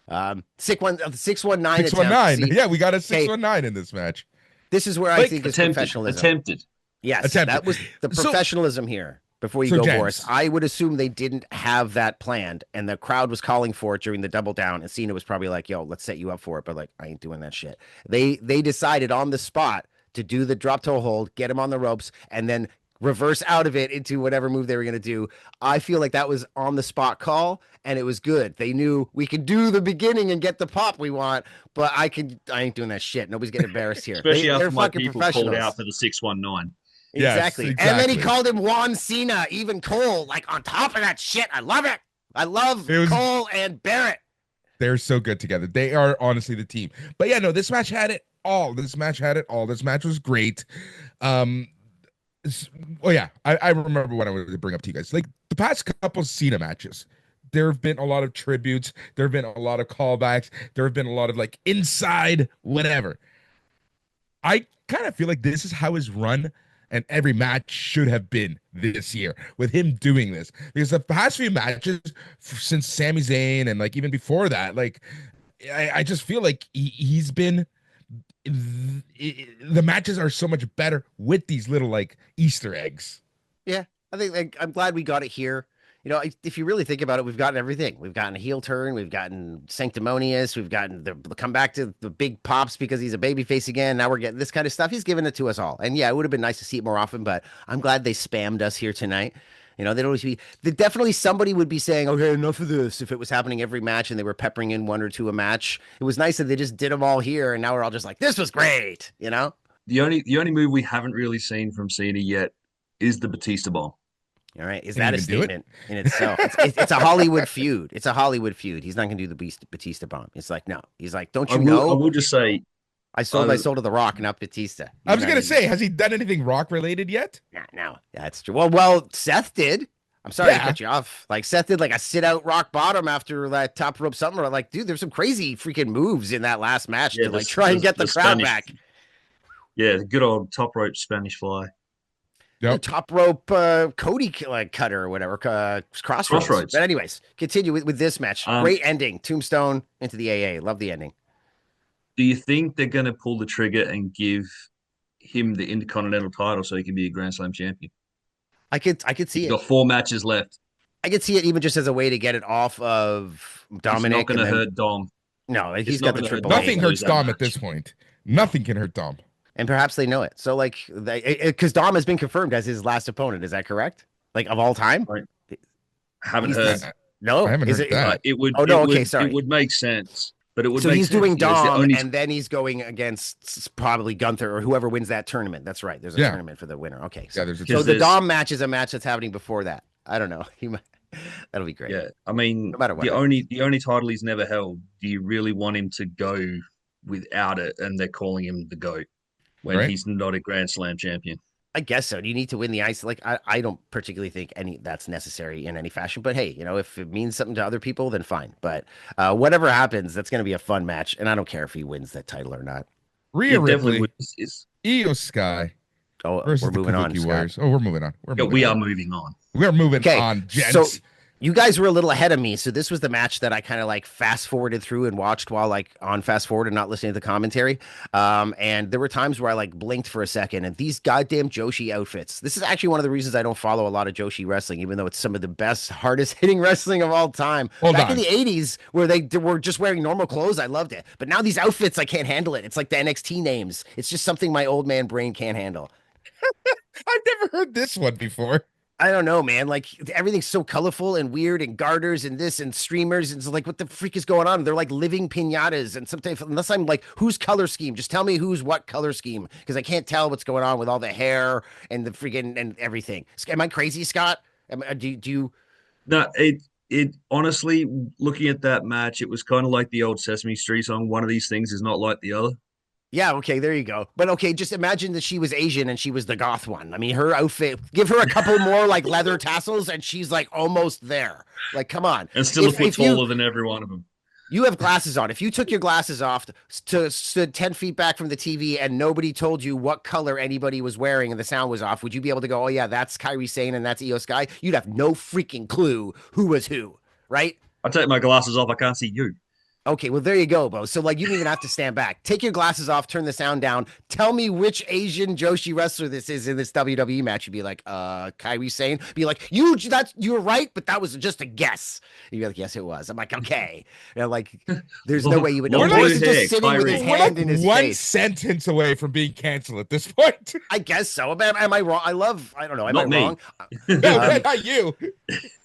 619. 619. Yeah, we got a 619 in this match. This is where I think it's professionalism. Attempted. Yes, that was the professionalism here. Before you go, James, Boris, I would assume they didn't have that planned, and the crowd was calling for it during the double down, and Cena was probably like, yo, let's set you up for it, but like, I ain't doing that shit. They decided on the spot to do the drop toe hold, get him on the ropes, and then reverse out of it into whatever move they were going to do. I feel like that was on the spot call, and it was good. They knew we could do the beginning and get the pop we want, but I ain't doing that shit. Nobody's getting embarrassed here. Especially after my people called out for the 619. Exactly. Yes, And then he called him Juan Cena, even Cole, like on top of that shit. I love it. I love Cole and Barrett. They're so good together. They are honestly the team. But yeah, no, this match had it all. This match was great. I remember what I wanted to bring up to you guys. Like the past couple Cena matches, there have been a lot of tributes. There have been a lot of callbacks. There have been a lot of like inside whatever. I kind of feel like this is how his run and every match should have been this year with him doing this, because the past few matches since Sami Zayn and like even before that, like I just feel like he's been, the matches are so much better with these little like Easter eggs. Yeah, I think I'm glad we got it here. You know, if you really think about it, we've gotten everything. We've gotten a heel turn. We've gotten sanctimonious. We've gotten the come back to the big pops because he's a babyface again. Now we're getting this kind of stuff. He's given it to us all. And yeah, it would have been nice to see it more often, but I'm glad they spammed us here tonight. You know, they'd always be, definitely somebody would be saying, okay, enough of this. If it was happening every match and they were peppering in 1 or 2 a match, it was nice that they just did them all here. And now we're all just like, this was great. You know, the only move we haven't really seen from Cena yet is the Batista bomb. All right. Is that a statement in itself? It's a Hollywood feud. It's a Hollywood feud. He's not going to do the Batista bomb. It's like, no. He's like, don't you know? I will just say, I sold my soul to The Rock, not Batista. I was going to say, has he done anything Rock related yet? No, that's true. Well, Seth did. I'm sorry to Yeah. cut you off. Like Seth did like a sit out rock bottom after that top rope something. Or like, dude, there's some crazy freaking moves in that last match Yeah, to like try and get the crowd Spanish, back. Yeah, the good old top rope Spanish fly. The Yep. top rope Cody like cutter or whatever, crossroads. But anyways, continue with this match. Great ending. Tombstone into the AA. Love the ending. Do you think they're going to pull the trigger and give him the Intercontinental title so he can be a Grand Slam champion? I could see He's it. got 4 matches left. I could see it even just as a way to get it off of Dominic. It's not going to hurt Dom. No, It's he's not got the gonna hurt triple. Dom. Nothing Lose hurts that Dom match. at this point. Nothing can hurt Dom. And perhaps they know it. So like, because Dom has been confirmed as his last opponent. Is that correct? Like of all time? Right. Haven't He's heard. the- No, I haven't is heard it? that. It would. Oh, no, it would- okay, sorry. It would make sense, but it would. So make he's sense doing because the Dom, only- and then he's going against probably Gunther or whoever wins that tournament. That's right. There's a Yeah. tournament for the winner. Okay, so, Yeah, there's a so the there's- Dom match is a match that's happening before that. I don't know. That'll be great. Yeah, I mean, No matter what the happens. only title he's never held. Do you really want him to go without it? And they're calling him the GOAT when Right. he's not a Grand Slam champion. I guess so. Do you need to win the ice? Like, I don't particularly think that's necessary in any fashion. But hey, if it means something to other people, then fine. But whatever happens, that's going to be a fun match, and I don't care if he wins that title or not. Rhea It definitely Ripley, would. It's, Io Sky Oh, versus we're the moving on. Kabuki Scott. Warriors. Oh, we're moving on. yeah, we are moving on. We're moving Okay, on, gents. so you guys were a little ahead of me. So this was the match that I kind of like fast forwarded through and watched while like on fast forward and not listening to the commentary. And there were times where I like blinked for a second, and these goddamn Joshi outfits. This is actually one of the reasons I don't follow a lot of Joshi wrestling, even though it's some of the best, hardest hitting wrestling of all time. Back in the 80s where they were just wearing normal clothes, I loved it. But now these outfits, I can't handle it. It's like the NXT names. It's just something my old man brain can't handle. I've never heard this one before. I don't know, man. Like everything's so colorful and weird, and garters and this and streamers. And it's like, what the freak is going on? They're like living pinatas. And sometimes, unless I'm like, whose color scheme? Just tell me who's what color scheme, because I can't tell what's going on with all the hair and the freaking and everything. Am I crazy, Scott? Do you? No, it honestly, looking at that match, it was kind of like the old Sesame Street song. One of these things is not like the other. Yeah, okay, there you go. But okay, just imagine that she was Asian and she was the goth one. I mean, her outfit, give her a couple more like leather tassels and she's like almost there. Like, come on. And still a foot taller than every one of them. You have glasses on. If you took your glasses off stood 10 feet back from the TV and nobody told you what color anybody was wearing and the sound was off, would you be able to go, oh yeah, that's Kairi Sane and that's Io Sky? You'd have no freaking clue who was who, right? I take my glasses off, I can't see you. Okay, well, there you go, Bo. So, like, you don't even have to stand back. Take your glasses off, turn the sound down. Tell me which Asian Joshi wrestler this is in this WWE match. You'd be like, Kairi Sane. Be like, you're right, but that was just a guess. You'd be like, yes, it was. I'm like, okay. like, there's no way you would know. Boris is just sitting with his hand in his one face. sentence away from being canceled at this point. I guess so. Am I wrong? I don't know. Am Not I me. wrong? No, not you.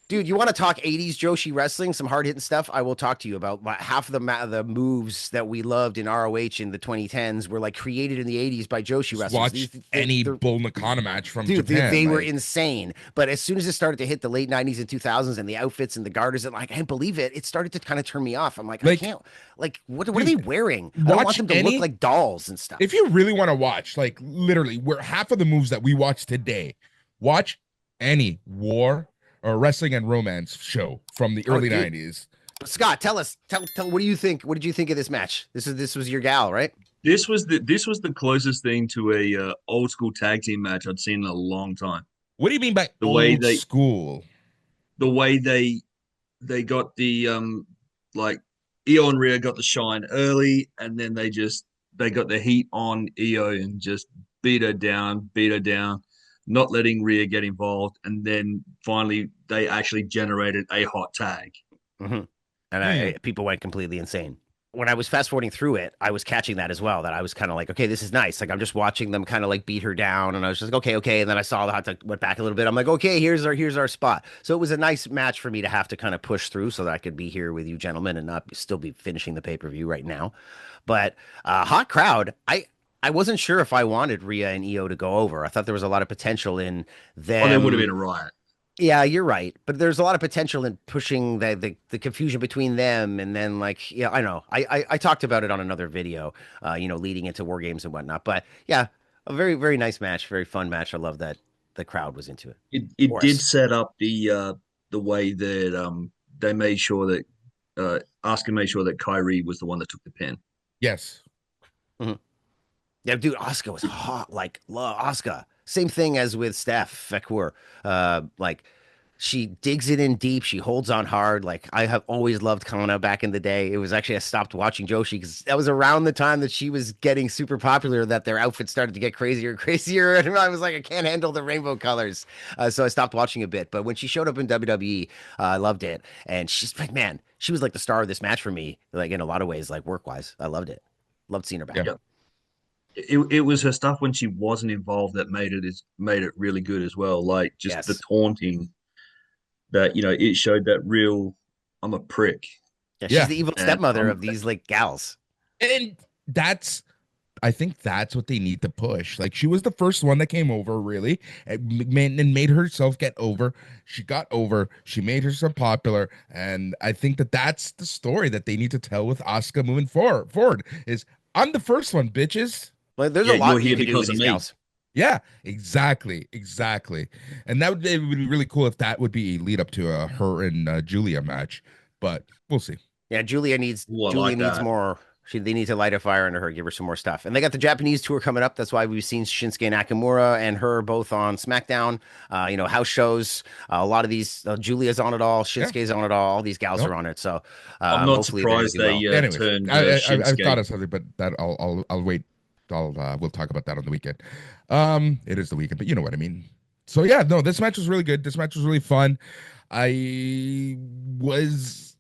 Dude, you want to talk 80s Joshi wrestling, some hard hitting stuff? I will talk to you about half of the moves that we loved in ROH in the 2010s were like created in the 80s by Joshi wrestlers. Watch any Bull Nakano match from dude, Japan. they were insane. But as soon as it started to hit the late 90s and 2000s and the outfits and the garters, and like, I can't believe it started to kind of turn me off. I'm like, I can't. Like, what are they wearing? I don't want them to look like dolls and stuff. If you really want to watch, like literally, where half of the moves that we watch today, watch any war or wrestling and romance show from the early 90s. Scott, tell us, what do you think? What did you think of this match? This was your gal, right? This was the closest thing to a old school tag team match I'd seen in a long time. What do you mean by The way old school? The way they got the like Io and Rhea got the shine early, and then they got the heat on Io and just beat her down, not letting Rhea get involved, and then finally they actually generated a hot tag. Mm-hmm. And people went completely insane. When I was fast forwarding through it, I was catching that as well. That I was kind of like, okay, this is nice. Like I'm just watching them kind of like beat her down, and I was just like, okay. And then I saw the hot tag went back a little bit. I'm like, okay, here's our spot. So it was a nice match for me to have to kind of push through so that I could be here with you gentlemen and not still be finishing the pay-per-view right now. But hot crowd. I wasn't sure if I wanted Rhea and Io to go over. I thought there was a lot of potential in them. Oh, there would have been a riot. Yeah, you're right. But there's a lot of potential in pushing the confusion between them. And then like, yeah, I know. I talked about it on another video, leading into War Games and whatnot. But yeah, a very, very nice match. Very fun match. I love that the crowd was into it. It Boris. did set up the way that they made sure that Asuka made sure that Kyrie was the one that took the pin. Yes. Yeah, dude, Asuka was hot. Like, love Asuka. Same thing as with Steph Vaquer. Like, she digs it in deep. She holds on hard. Like, I have always loved Kana back in the day. It was actually, I stopped watching Joshi because that was around the time that she was getting super popular, that their outfits started to get crazier and crazier. And I was like, I can't handle the rainbow colors. So I stopped watching a bit. But when she showed up in WWE, I loved it. And she's like, man, she was like the star of this match for me, like in a lot of ways, like work-wise. I loved it. Loved seeing her back. Yeah. It was her stuff when she wasn't involved that made it really good as well. Like just the taunting that, it showed that real, I'm a prick. Yeah, she's the evil stepmother of these like gals. And I think that's what they need to push. Like, she was the first one that came over, really, and made herself get over. She got over. She made herself popular, and I think that's the story that they need to tell with Asuka moving forward. Is I'm the first one, bitches. Like, there's a lot you can do with these gals. Yeah, exactly. And it would be really cool if that would be a lead up to her and Julia match, but we'll see. Yeah, Julia needs more. They need to light a fire under her, give her some more stuff. And they got the Japanese tour coming up. That's why we've seen Shinsuke Nakamura and her both on SmackDown. House shows. A lot of these, Julia's on it all. Shinsuke's on it all. All these gals are on it. So I'm not surprised they turned. I've thought of something, but that I'll wait. We'll talk about that on the weekend. It is the weekend, but you know what I mean. So yeah, no, this match was really good. This match was really fun. I was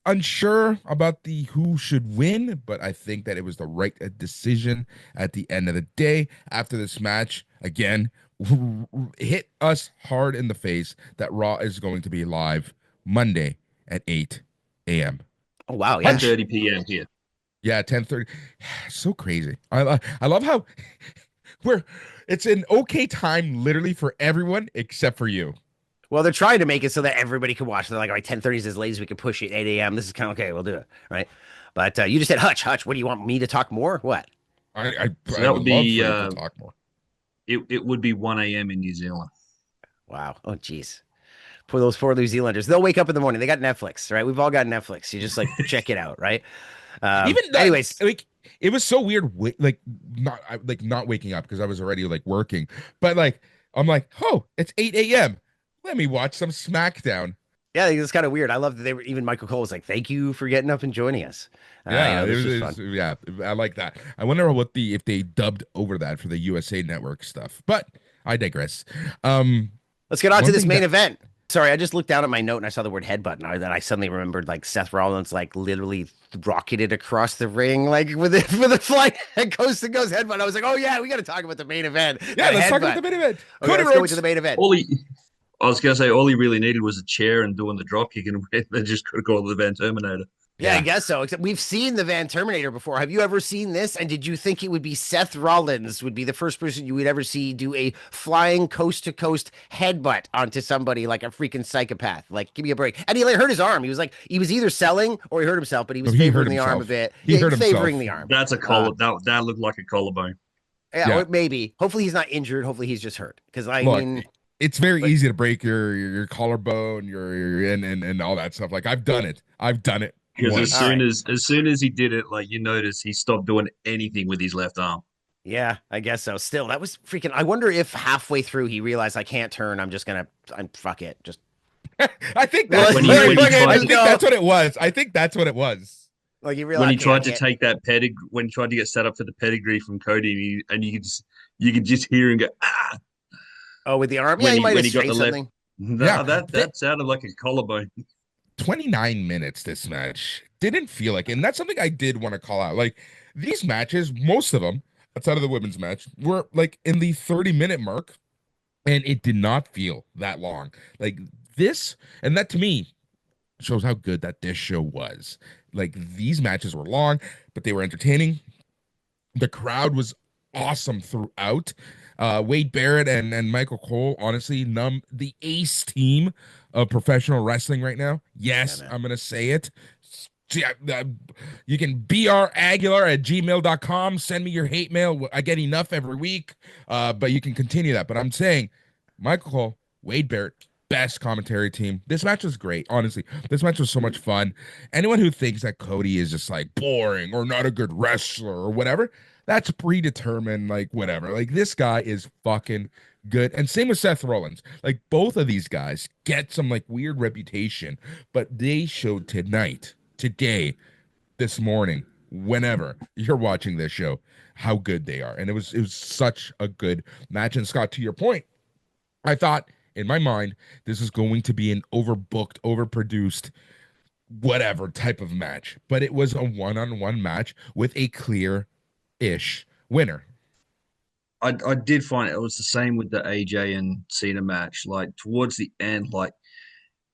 unsure about who should win, but I think that it was the right decision at the end of the day. After this match, again, hit us hard in the face that Raw is going to be live Monday at 8 a.m. Oh wow, yeah, 10:30 p.m. here. Yeah, 10:30. So crazy. I love how it's an okay time literally for everyone except for you. Well, they're trying to make it so that everybody can watch. They're like, all right, 10:30 is as late as we can push it. 8 a.m. This is kind of okay. We'll do it, right? But you just said Hutch. What do you want me to talk more? What? That would be talk more. It would be 1 a.m. in New Zealand. Wow. Oh, geez. For those 4 New Zealanders, they'll wake up in the morning. They got Netflix, right? We've all got Netflix. You just like check it out, right? Anyways, like it was so weird, not waking up because I was already like working, but like I'm like, oh, it's 8 a.m. Let me watch some SmackDown. Yeah, it's kind of weird. I love that even Michael Cole was like, thank you for getting up and joining us. Yeah, I like that. I wonder if they dubbed over that for the USA Network stuff, but I digress. Let's get on to this main event. Sorry, I just looked down at my note and I saw the word headbutt, and then I suddenly remembered like Seth Rollins like literally rocketed across the ring like with a flying coast to coast headbutt. I was like, oh yeah, we got to talk about the main event. Yeah, let's talk about the main event. Okay, let's go into the main event. I was gonna say all he really needed was a chair and doing the drop kick, and they just could have called the Van Terminator. Yeah, I guess so. Except we've seen the Van Terminator before. Have you ever seen this? And did you think it would be Seth Rollins would be the first person you would ever see do a flying coast to coast headbutt onto somebody like a freaking psychopath? Like, give me a break. And he like hurt his arm. He was either selling or he hurt himself, but he was favoring the arm a bit. He hurt favoring himself. the arm. That's a collar. That looked like a collarbone. Yeah, or maybe. Hopefully he's not injured. Hopefully he's just hurt. Because I mean, it's very easy to break your collarbone, your and all that stuff. Like I've done it. Because as soon as he did it, like you notice he stopped doing anything with his left arm. Yeah, I guess so. Still, that was freaking. I wonder if halfway through he realized I can't turn. I'm fuck it. Just. I think that's that's what it was. I think that's what it was. Like he realized when he tried to take that pedigree, when he tried to get set up for the pedigree from Cody, and you could just hear him go ah. Oh, with the arm? Yeah, he might have straight something. No, that sounded like a collarbone. 29 minutes this match didn't feel like, and that's something I did want to call out. Like these matches, most of them outside of the women's match were like in the 30-minute mark, and it did not feel that long. Like this, and that to me shows how good that this show was. Like these matches were long, but they were entertaining. The crowd was awesome throughout. Wade Barrett and Michael Cole, honestly, the ace team of professional wrestling right now. Yes, I'm going to say it. You can braguilar@gmail.com. Send me your hate mail. I get enough every week, but you can continue that. But I'm saying Michael Cole, Wade Barrett, best commentary team. This match was great. Honestly, this match was so much fun. Anyone who thinks that Cody is just like boring or not a good wrestler or whatever, that's predetermined, like whatever. Like this guy is fucking good. And same with Seth Rollins. Like both of these guys get some like weird reputation, but they showed today, this morning, whenever you're watching this show, how good they are. And it was such a good match. And Scott, to your point, I thought in my mind this is going to be an overbooked, overproduced, whatever type of match, but it was a one-on-one match with a clear-ish winner. I did find it was the same with the AJ and Cena match. Like towards the end, like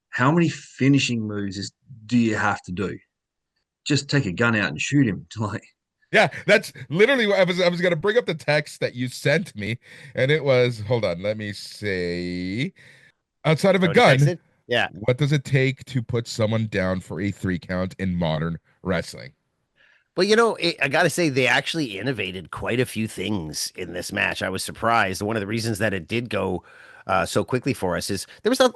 how many finishing moves do you have to do? Just take a gun out and shoot him. Like, yeah, that's literally what I was gonna bring up the text that you sent me, and it was, hold on, let me say, outside of a gun, yeah, what does it take to put someone down for a 3 count in modern wrestling? Well, you know, I got to say, they actually innovated quite a few things in this match. I was surprised. One of the reasons that it did go so quickly for us is there was a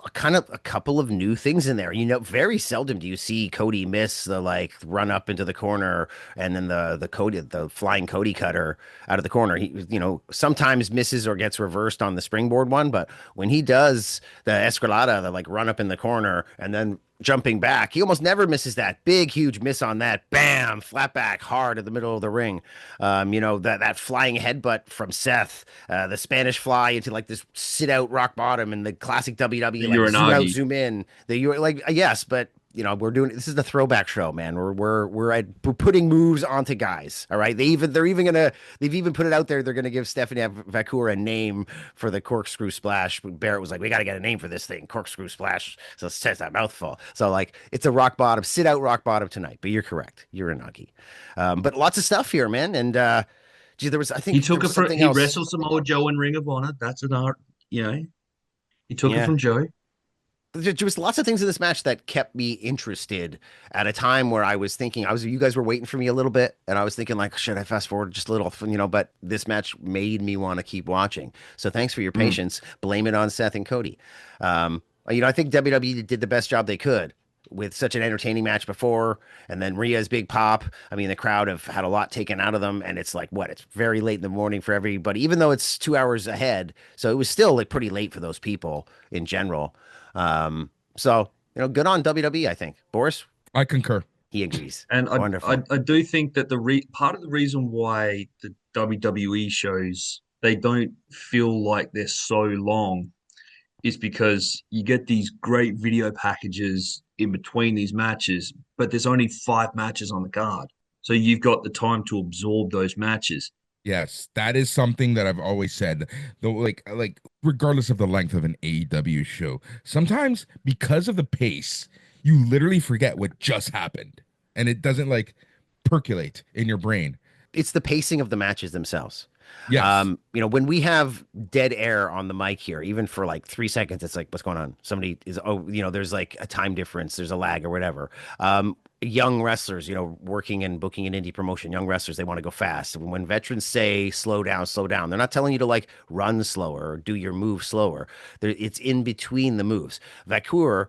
couple of new things in there. You know, very seldom do you see Cody miss the like run up into the corner and then the flying Cody cutter out of the corner. He, you know, sometimes misses or gets reversed on the springboard one, but when he does the escalada, the like run up in the corner and then jumping back, he almost never misses that big, huge miss on that. Bam, flat back, hard in the middle of the ring. You know, that flying headbutt from Seth, the Spanish fly into like this sit out rock bottom and the classic WWE like zoom out, zoom in. You're like, yes, but you know, this is the throwback show, man. We're putting moves onto guys. All right. They've even put it out there. They're going to give Stephanie Vaquer a name for the corkscrew splash. Barrett was like, we got to get a name for this thing. Corkscrew splash. So it says that mouthful. So like, it's a rock bottom, sit out rock bottom tonight, but you're correct. You're a Nagi. But lots of stuff here, man. And, gee, there was, I think he wrestled Samoa Joe in Ring of Honor. That's an art, you know, he took it from Joe. There was lots of things in this match that kept me interested at a time where I was thinking, you guys were waiting for me a little bit, and I was thinking like, should I fast forward just a little, you know, but this match made me want to keep watching. So thanks for your patience. Blame it on Seth and Cody. You know, I think WWE did the best job they could with such an entertaining match before, and then Rhea's big pop. I mean, the crowd have had a lot taken out of them, and it's like, it's very late in the morning for everybody, even though it's 2 hours ahead. So it was still like pretty late for those people in general. So, you know, good on WWE, I think. Boris? I concur. He agrees. And wonderful. I do think that part of the reason why the WWE shows, they don't feel like they're so long is because you get these great video packages in between these matches, but there's only 5 matches on the card. So you've got the time to absorb those matches. Yes, that is something that I've always said. Though, like regardless of the length of an AEW show, sometimes because of the pace, you literally forget what just happened, and it doesn't like percolate in your brain. It's the pacing of the matches themselves. Yes. You know, when we have dead air on the mic here, even for like 3 seconds, it's like, what's going on? Somebody is, you know, there's like a time difference, there's a lag or whatever. Young wrestlers, you know, working and booking an indie promotion, young wrestlers, they want to go fast. And when veterans say slow down, they're not telling you to like run slower or do your move slower. It's in between the moves. Vaquer,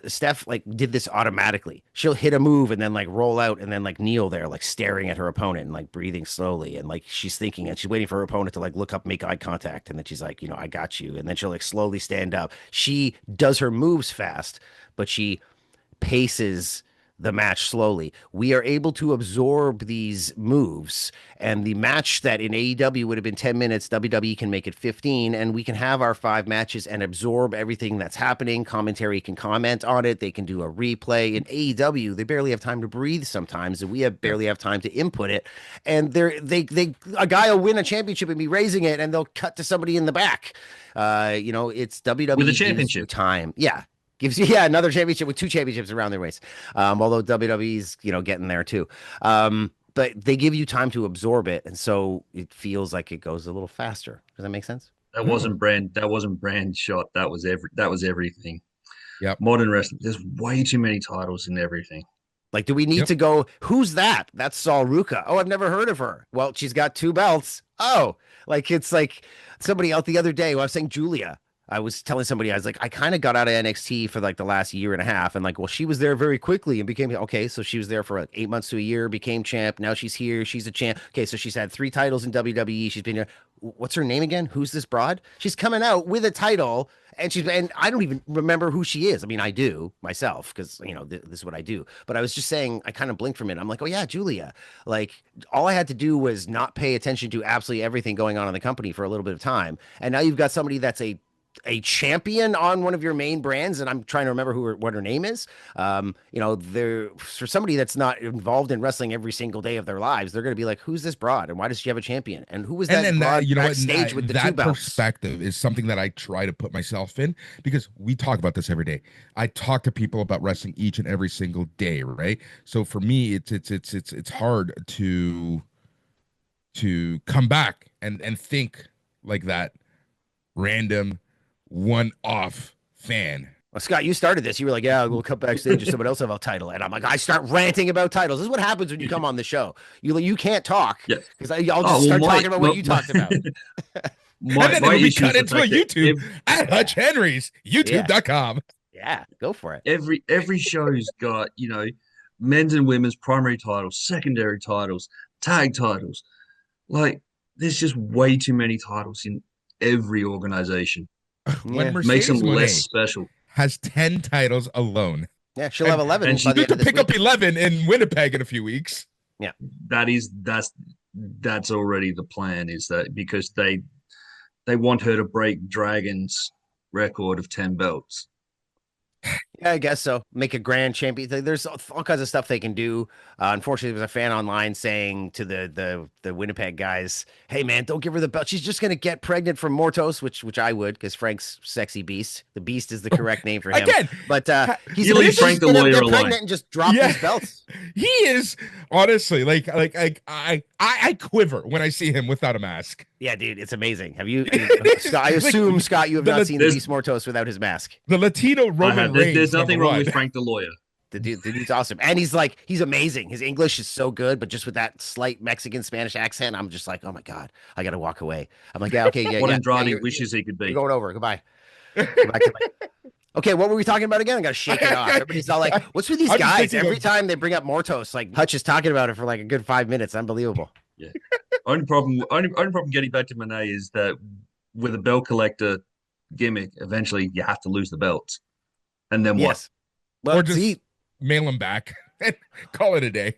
Steph like did this automatically. She'll hit a move and then like roll out and then like kneel there, like staring at her opponent and like breathing slowly. And like she's thinking and she's waiting for her opponent to like look up, make eye contact. And then she's like, you know, I got you. And then she'll like slowly stand up. She does her moves fast, but she paces the match slowly. We are able to absorb these moves, and the match that in AEW would have been 10 minutes, WWE can make it 15, and we can have our 5 matches and absorb everything that's happening. Commentary can comment on it. They can do a replay. In AEW, they barely have time to breathe sometimes, and we barely have time to input it. And a guy will win a championship and be raising it, and they'll cut to somebody in the back. You know, it's WWE with a championship time. Yeah. Gives you another championship with 2 championships around their waist. Although WWE's, you know, getting there too. But they give you time to absorb it, and so it feels like it goes a little faster. Does that make sense? That wasn't brand shot. That was everything. Yeah. Modern wrestling. There's way too many titles in everything. Like, do we need to go, who's that? That's Sol Ruca. Oh, I've never heard of her. Well, she's got 2 belts. Oh, like it's like somebody out the other day. Well, I was saying Julia. I was telling somebody, I was like, I kind of got out of NXT for like the last year and a half. And like, well, she was there very quickly and became, okay. So she was there for like 8 months to a year, became champ. Now she's here. She's a champ. Okay. So she's had 3 titles in WWE. She's been here. What's her name again? Who's this broad? She's coming out with a title and I don't even remember who she is. I mean, I do myself because, you know, this is what I do. But I was just saying, I kind of blinked for a minute. I'm like, oh yeah, Julia. Like all I had to do was not pay attention to absolutely everything going on in the company for a little bit of time. And now you've got somebody that's a champion on one of your main brands, and I'm trying to remember what her name is. You know, there for somebody that's not involved in wrestling every single day of their lives, they're going to be like, "Who's this broad, and why does she have a champion? And who was that?" And broad you know what? backstage with the 2 that belts? perspective is something that I try to put myself in because we talk about this every day. I talk to people about wrestling each and every single day, right? So for me, it's hard to come back and think like that random one-off fan. Well, Scott, you started this. You were like, "Yeah, we'll cut backstage or someone else have a title," and I'm like, I start ranting about titles. This is what happens when you come on the show. You can't talk because I'll just start talking about what you talked about. And then it'll be cut into a YouTube at Hutch Henry's YouTube.com. Yeah, go for it. Every show's got, you know, men's and women's primary titles, secondary titles, tag titles. Like, there's just way too many titles in every organization. When makes them Mercedes less special. Has 10 titles alone. Yeah, she'll have 11. And she's going to pick up 11 in Winnipeg in a few weeks. Yeah, that's already the plan. Is that because they want her to break Dragon's record of 10 belts. Yeah, I guess so. Make a grand champion. There's all kinds of stuff they can do. Unfortunately, there was a fan online saying to the Winnipeg guys, "Hey man, don't give her the belt. She's just gonna get pregnant from Mortos," which I would, because Frank's sexy beast. The Beast is the correct name for him. Again, but he's you leave Frank the lawyer alone pregnant and just drop these belts. He is honestly like I quiver when I see him without a mask. Yeah, dude, it's amazing. Have you? Scott, I assume Scott, you have not seen the Beast Mortos without his mask. The Latino Roman Reigns. There's nothing wrong with Frank the lawyer. The dude's awesome. And he's amazing. His English is so good, but just with that slight Mexican Spanish accent, I'm just like, oh my God, I got to walk away. I'm like, yeah, okay, yeah. What yeah, Andrade wishes he could be. You're going over. Goodbye. Okay, what were we talking about again? I got to shake it off. Everybody's all like, what's with these guys? Every time they bring up Mortos, like Hutch is talking about it for like a good 5 minutes. Unbelievable. Yeah. Only problem getting back to Monet is that with a belt collector gimmick, eventually you have to lose the belts. And then what? Well, or just mail them back and call it a day.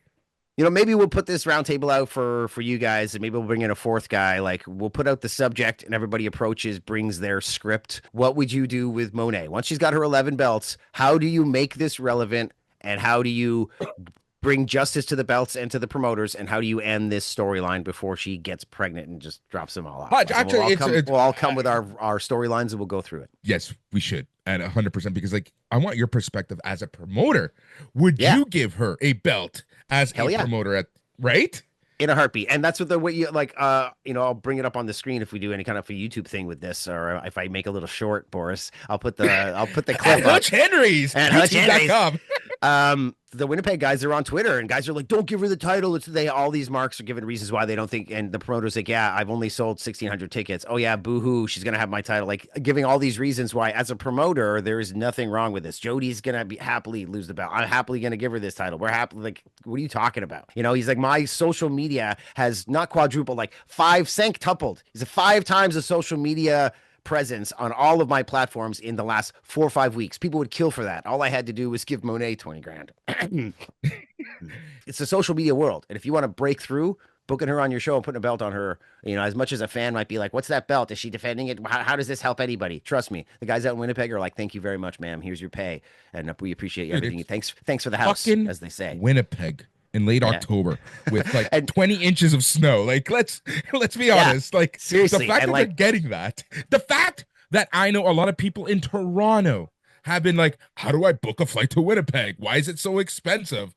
You know, maybe we'll put this roundtable out for you guys, and maybe we'll bring in a 4th guy. Like, we'll put out the subject, and everybody brings their script. What would you do with Monet? Once she's got her 11 belts, how do you make this relevant, and how do you bring justice to the belts and to the promoters, and how do you end this storyline before she gets pregnant and just drops them all off? Actually, we'll all come with our storylines, and we'll go through it. Yes, we should, and 100%, because like I want your perspective as a promoter. Would you give her a belt as a promoter right? In a heartbeat. And that's what the way you like, you know, I'll bring it up on the screen if we do any kind of a YouTube thing with this, or if I make a little short, Boris, I'll put the clip at Hutch Henry's at HUTCH.com. The Winnipeg guys are on Twitter, and guys are like, don't give her the title. All these marks are giving reasons why they don't think, and the promoter's like, yeah, I've only sold 1,600 tickets. Oh yeah, boo-hoo, she's gonna have my title. Like, giving all these reasons why, as a promoter, there is nothing wrong with this. Jody's gonna happily lose the belt. I'm happily gonna give her this title. We're happy. Like, what are you talking about? You know, he's like, my social media has not quadrupled, like centupled. He's 5 times the social media presence on all of my platforms in the last 4 or 5 weeks. People would kill for that. All I had to do was give Monet 20 grand. It's the social media world. And if you want to break through, booking her on your show and putting a belt on her, you know, as much as a fan might be like, what's that belt? Is she defending it? How does this help anybody? Trust me. The guys out in Winnipeg are like, thank you very much, ma'am. Here's your pay. And we appreciate everything. Thanks for the house, as they say. Winnipeg in late October with like 20 inches of snow. Like, let's be honest. Like, seriously, the fact that they're getting that, the fact that I know a lot of people in Toronto have been like, how do I book a flight to Winnipeg? Why is it so expensive?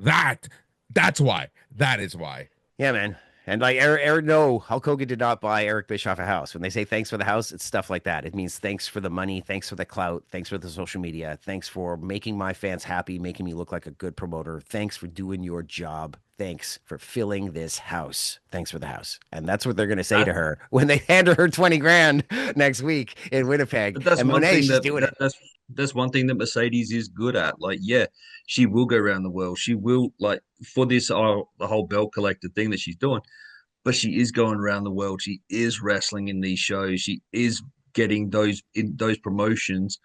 That's why. That is why. Yeah, man. And like Eric, no, Hulk Hogan did not buy Eric Bischoff a house. When they say thanks for the house, it's stuff like that. It means thanks for the money, thanks for the clout, thanks for the social media, thanks for making my fans happy, making me look like a good promoter. Thanks for doing your job. Thanks for filling this house. Thanks for the house. And that's what they're going to say to her when they hand her 20 grand next week in Winnipeg. But that's and one Monet, thing she's doing it. that's one thing that Mercedes is good at. Like, yeah, she will go around the world. She will, like, for this the whole belt collector thing that she's doing. But she is going around the world. She is wrestling in these shows. She is getting those promotions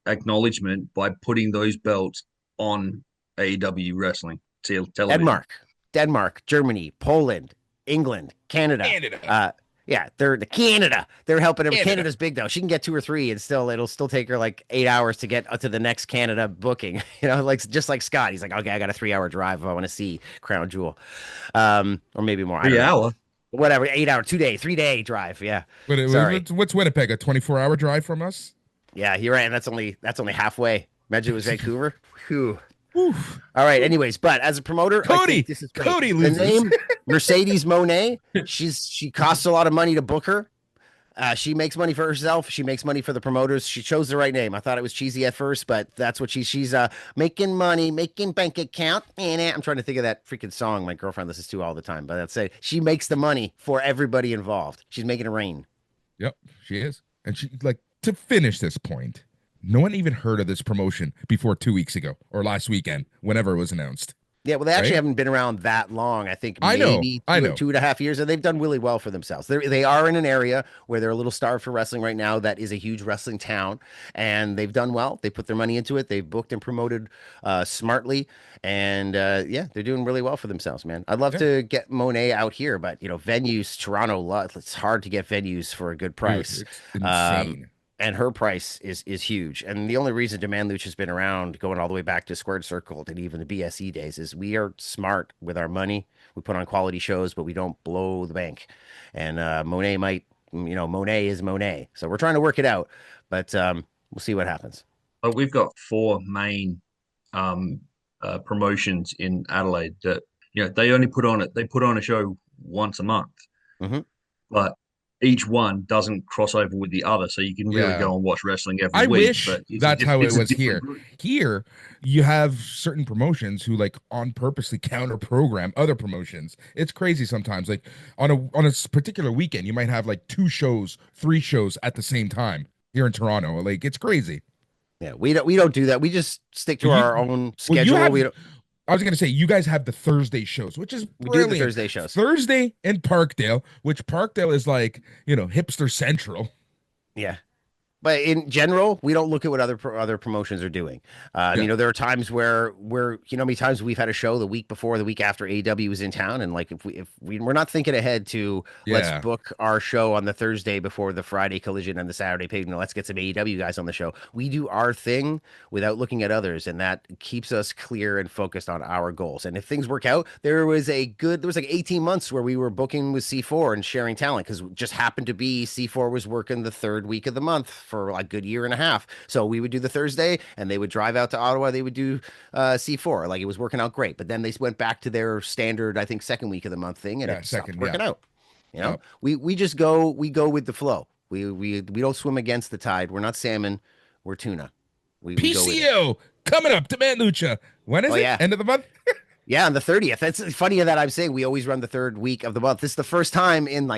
acknowledgement by putting those belts on AEW wrestling television. Denmark, Germany, Poland, England, Canada. Yeah, they're Canada. They're helping her. Canada's big though. She can get 2 or 3, and it'll still take her like 8 hours to get to the next Canada booking. Like just like Scott. He's like, okay, I got a 3-hour drive if I want to see Crown Jewel, or maybe more. 3 hour. Whatever, 8 hour, 3-day drive. Yeah. What's Winnipeg? A 24-hour drive from us? Yeah, you're right. And that's only halfway. Imagine it was Vancouver. Whew. Oof. All right. Anyways, but as a promoter, Cody loses. The name Mercedes Monet. She costs a lot of money to book her. She makes money for herself. She makes money for the promoters. She chose the right name. I thought it was cheesy at first, but that's what she's making money, making bank account. I'm trying to think of that freaking song my girlfriend listens to all the time, but that's it. She makes the money for everybody involved. She's making it rain. Yep, she is. And she, like, to finish this point, no one even heard of this promotion before 2 weeks ago or last weekend, whenever it was announced. Yeah, well, they actually haven't been around that long. I think I know. 2.5 years, and they've done really well for themselves. They are in an area where they're a little starved for wrestling right now. That is a huge wrestling town, and they've done well. They put their money into it. They've booked and promoted smartly, and they're doing really well for themselves, man. I'd love to get Monet out here, but venues, Toronto, it's hard to get venues for a good price. It's insane. And her price is huge. And the only reason Demand Lucha has been around, going all the way back to Squared Circle and even the BSE days, is we are smart with our money. We put on quality shows, but we don't blow the bank. And Monet Monet is Monet. So we're trying to work it out, but we'll see what happens. We've got 4 main promotions in Adelaide that they only put on a show once a month, but each one doesn't cross over with the other, so you can really go and watch wrestling every week. Wish that's how it was here. Here, you have certain promotions who on purposely counter program other promotions. It's crazy sometimes. Like on a particular weekend, you might have 2 shows, 3 shows at the same time here in Toronto. It's crazy. Yeah, we don't do that. We just stick to our own schedule. I was going to say, you guys have the Thursday shows, which is brilliant. We do the Thursday shows. Thursday in Parkdale, which Parkdale is hipster central. Yeah. But in general, we don't look at what other promotions are doing. There are times where how many times we've had a show the week before, the week after AEW was in town, and if we're not thinking ahead to let's book our show on the Thursday before the Friday collision and the Saturday pay. Let's get some AEW guys on the show. We do our thing without looking at others, and that keeps us clear and focused on our goals. And if things work out, there was 18 months where we were booking with C4 and sharing talent because it just happened to be C4 was working the 3rd week of the month for a good year and a half. So we would do the Thursday and they would drive out to Ottawa. They would do C4. It was working out great. But then they went back to their standard, I think, 2nd week of the month thing, and it stopped working out. We just go with the flow. We don't swim against the tide. We're not salmon. We're tuna. We PCO coming up to Man Lucha. When is it? Yeah. End of the month? Yeah, on the 30th. That's funny that I'm saying we always run the 3rd week of the month. This is the first time in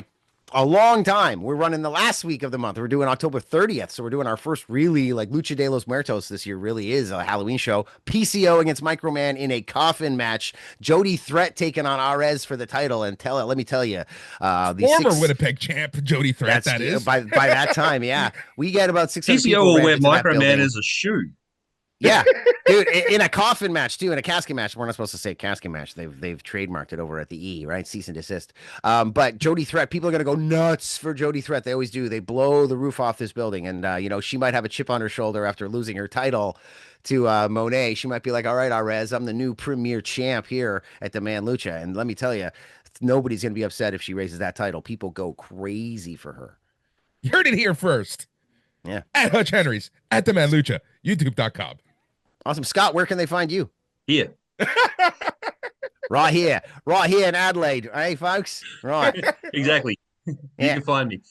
a long time. We're running the last week of the month. We're doing October 30th. So we're doing our first really Lucha de los Muertos this year. Really is a Halloween show. PCO against Microman in a coffin match. Jody Threat taking on Arez for the title. And let me tell you, former Winnipeg champ Jody Threat. That is by that time. Yeah, we get about 600 PCO will wear Microman as a shoe. Yeah, dude, in a coffin match too, in a casket match. We're not supposed to say casket match. They've trademarked it over at the E, right? Cease and desist. But Jody Threat, people are gonna go nuts for Jody Threat. They always do. They blow the roof off this building, and she might have a chip on her shoulder after losing her title to Monet. She might be like, "All right, Arez, I'm the new premier champ here at the Man Lucha." And let me tell you, nobody's gonna be upset if she raises that title. People go crazy for her. You heard it here first. Yeah. At Hutch Henry's, at the Man Lucha, YouTube.com. Awesome. Scott, where can they find you? Here. right here in Adelaide. Hey, folks. Right. Exactly. You Yeah. can find me.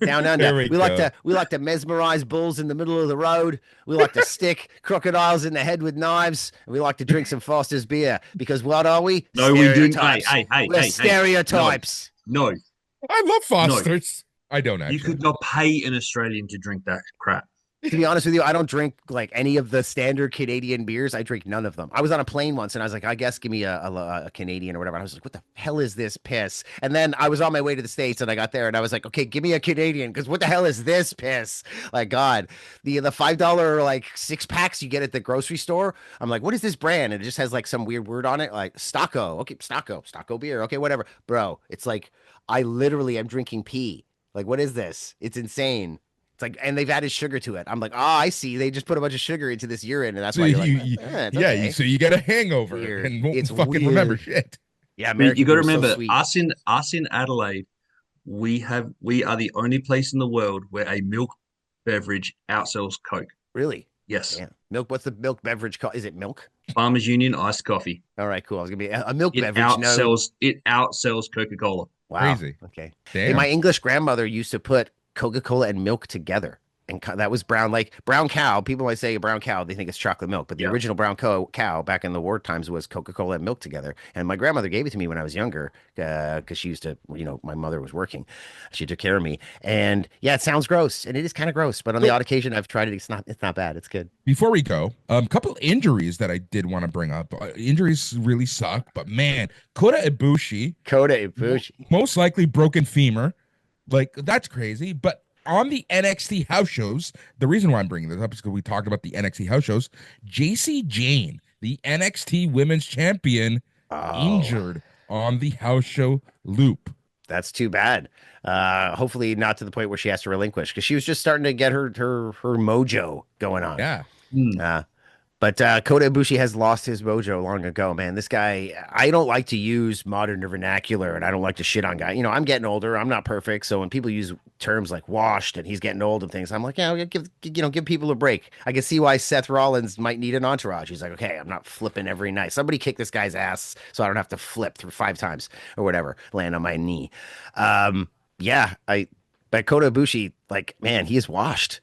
Down under. There we like to mesmerize bulls in the middle of the road. We like to stick crocodiles in the head with knives. And we like to drink some Foster's beer because what are we? No, we do. Stereotypes. Hey, We're stereotypes. No, I love Foster's. I don't actually. you could not pay an Australian to drink that crap. To be honest with you, I don't drink like any of the standard Canadian beers. I drink none of them. I was on a plane once and I was like, I guess give me a Canadian or whatever. I was like, what the hell is this piss? And then I was on my way to the States and I got there and I was like, okay, give me a Canadian because what the hell is this piss? Like, God, the $5 like 6-packs you get at the grocery store. I'm like, what is this brand? And it just has like some weird word on it, like Stocko. Okay, Stocko beer. Okay, whatever. Bro, it's like I literally am drinking pee. Like, what is this? It's insane. It's like, and they've added sugar to it. I'm like, oh, I see. They just put a bunch of sugar into this urine, and that's why you're like, it's okay. So you get a hangover Weird. and won't It's fucking weird. remember shit. Yeah, You got to American beer's so remember, sweet. us in Adelaide, we are the only place in the world where a milk beverage outsells Coke. Really? Yes, Yeah. Milk. What's the milk beverage called? Is it milk? Farmers Union iced coffee. All right, cool. I was gonna be a milk It beverage. No. outsells Coca-Cola. Wow. Crazy. Okay. Damn. Hey, my English grandmother used to put Coca-Cola and milk together. And that was brown, like brown cow. People might say brown cow, they think it's chocolate milk, but the original brown cow back in the war times was Coca-Cola and milk together. And my grandmother gave it to me when I was younger because she used to, my mother was working. She took care of me. And yeah, it sounds gross, and it is kind of gross, but on the odd occasion I've tried it. It's not bad. It's good. Before we go, a couple injuries that I did want to bring up. Injuries really suck, but man, Kota Ibushi, most likely broken femur. Like, that's crazy. But on the NXT house shows, the reason why I'm bringing this up is because we talked about the NXT house shows. JC Jane, the NXT Women's Champion, injured on the house show loop. That's too bad. Hopefully not to the point where she has to relinquish because she was just starting to get her mojo going on. Yeah. But Kota Ibushi has lost his mojo long ago, man. This guy, I don't like to use modern vernacular, and I don't like to shit on guys. I'm getting older. I'm not perfect. So when people use terms like washed and he's getting old and things, I'm like, yeah, give people a break. I can see why Seth Rollins might need an entourage. He's like, okay, I'm not flipping every night. Somebody kick this guy's ass so I don't have to flip through 5 times or whatever, land on my knee. But Kota Ibushi, like, man, he is washed.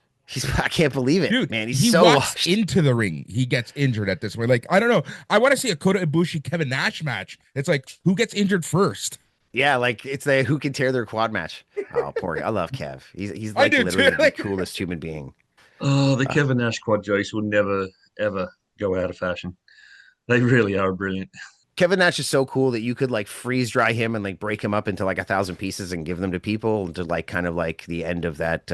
I can't believe it, dude, man. He so walks washed into the ring. He gets injured at this way. Like, I don't know. I want to see a Kota Ibushi Kevin Nash match. It's like, who gets injured first? Yeah, like it's the who can tear their quad match. Oh, poor guy. I love Kev. He's like literally the coolest human being. Oh, the Kevin Nash quad jokes will never ever go out of fashion. They really are brilliant. Kevin Nash is so cool that you could like freeze dry him and like break him up into like 1,000 pieces and give them to people to like kind of like the end of that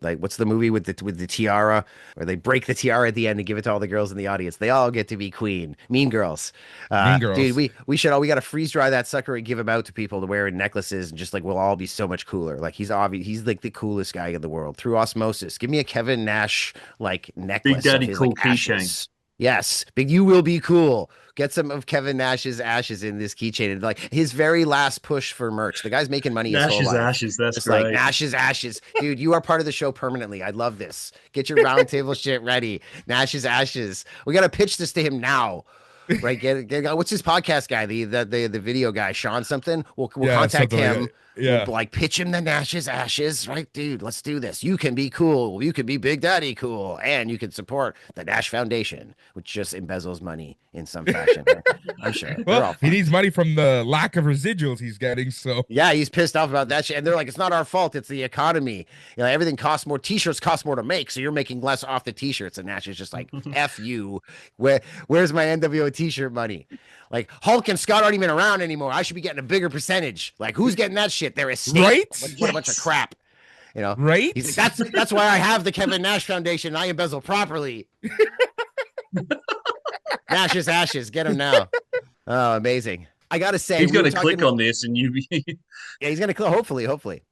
like what's the movie with the tiara where they break the tiara at the end and give it to all the girls in the audience. They all get to be queen. Mean Girls. Dude, we got to freeze dry that sucker and give him out to people to wear in necklaces and just like we'll all be so much cooler. Like he's like the coolest guy in the world through osmosis. Give me a Kevin Nash like necklace. Big Daddy of his, cool like, keychain. Yes, big. You will be cool. Get some of Kevin Nash's ashes in this keychain. And like his very last push for merch. The guy's making money. Nash's ashes. That's just great. like Nash's ashes, dude. You are part of the show permanently. I love this. Get your roundtable shit ready. Nash's ashes. We got to pitch this to him now. Right? Get what's his podcast guy? The video guy, Sean something. We'll contact him. Yeah. We'll, like pitch him the Nash's ashes, right, dude? Let's do this. You can be cool. You can be Big Daddy cool, and you can support the Nash Foundation, which just embezzles money in some fashion. I'm sure. Well, he needs money from the lack of residuals he's getting. So yeah, he's pissed off about that shit, and they're like, it's not our fault. It's the economy. Everything costs more. T-shirts cost more to make, so you're making less off the T-shirts. And Nash is just like, F you. Where's my NWO T-shirt money? Like Hulk and Scott aren't even around anymore. I should be getting a bigger percentage. Like who's getting that shit? Their estate. Right? What a bunch of crap. Right? He's like, that's why I have the Kevin Nash Foundation. I embezzle properly. Nash's ashes. Get him now. Oh, amazing. I gotta say, he's gonna click on this, and you. Yeah, he's gonna click. Hopefully.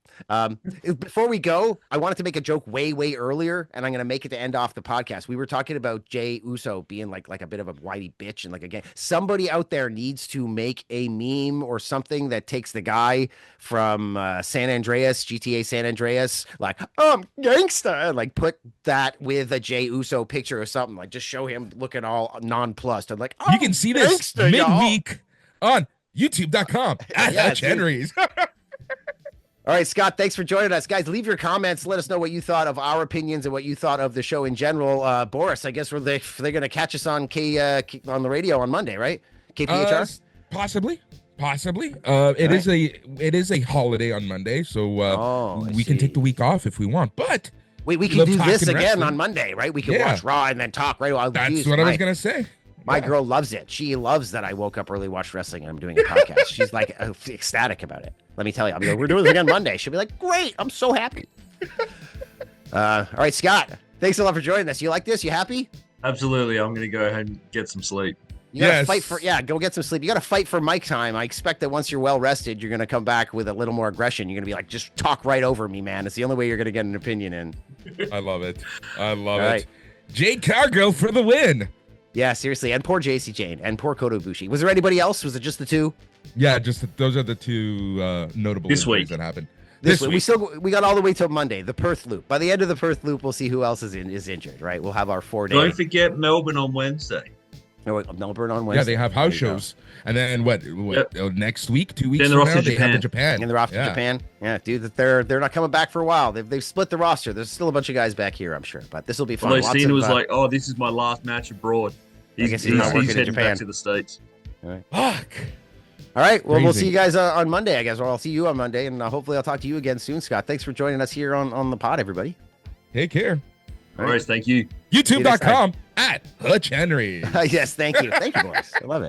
Before we go, I wanted to make a joke way earlier, and I'm gonna make it to end off the podcast. We were talking about Jey Uso being like a bit of a whitey bitch, and like again, somebody out there needs to make a meme or something that takes the guy from San Andreas, GTA San Andreas, like gangster, and like put that with a Jey Uso picture or something. Like just show him looking all nonplussed and like you can see this midweek. on youtube.com at Yeah, Hutch Henry's. All right, Scott, thanks for joining us. Guys, leave your comments. Let us know what you thought of our opinions and what you thought of the show in general. Boris, I guess they're going to catch us on on the radio on Monday, right? KPHR? Possibly. It is a holiday on Monday, so we can take the week off if we want. But we can do this again on Monday, right? We can watch Raw and then talk right while that's what I was going to say. My girl loves it. She loves that I woke up early, watched wrestling, and I'm doing a podcast. She's like ecstatic about it. Let me tell you. I'll be like, we're doing this again Monday. She'll be like, great. I'm so happy. All right, Scott. Thanks a lot for joining us. You like this? You happy? Absolutely. I'm going to go ahead and get some sleep. You gotta fight for go get some sleep. You got to fight for mic time. I expect that once you're well rested, you're going to come back with a little more aggression. You're going to be like, just talk right over me, man. It's the only way you're going to get an opinion in. I love it. Jade Cargill for the win. Yeah, seriously. And poor JC Jane and poor Kota Ibushi. Was there anybody else? Was it just the two? Yeah, those are the two notable this week that happened. This week. We got all the way till Monday, the Perth loop. By the end of the Perth loop, we'll see who else is injured, right? We'll have our 4 days. Don't forget Melbourne on Wednesday. Melbourne on Wednesday. Yeah, they have house shows. And then next week, 2 weeks then they're from off now, to they have Japan. And they're off to Japan. Yeah, dude, they're not coming back for a while. They've split the roster. There's still a bunch of guys back here, I'm sure. But this will be fun. Although Cena was like, oh, this is my last match abroad. He's heading back to the States. All right. Fuck. All right. Well, we'll see you guys on Monday, I guess. Or I'll see you on Monday. And hopefully I'll talk to you again soon, Scott. Thanks for joining us here on the pod, everybody. Take care. All right. Thank you. YouTube.com at Hutch Henry. Yes, thank you. Thank you, Boris. I love it.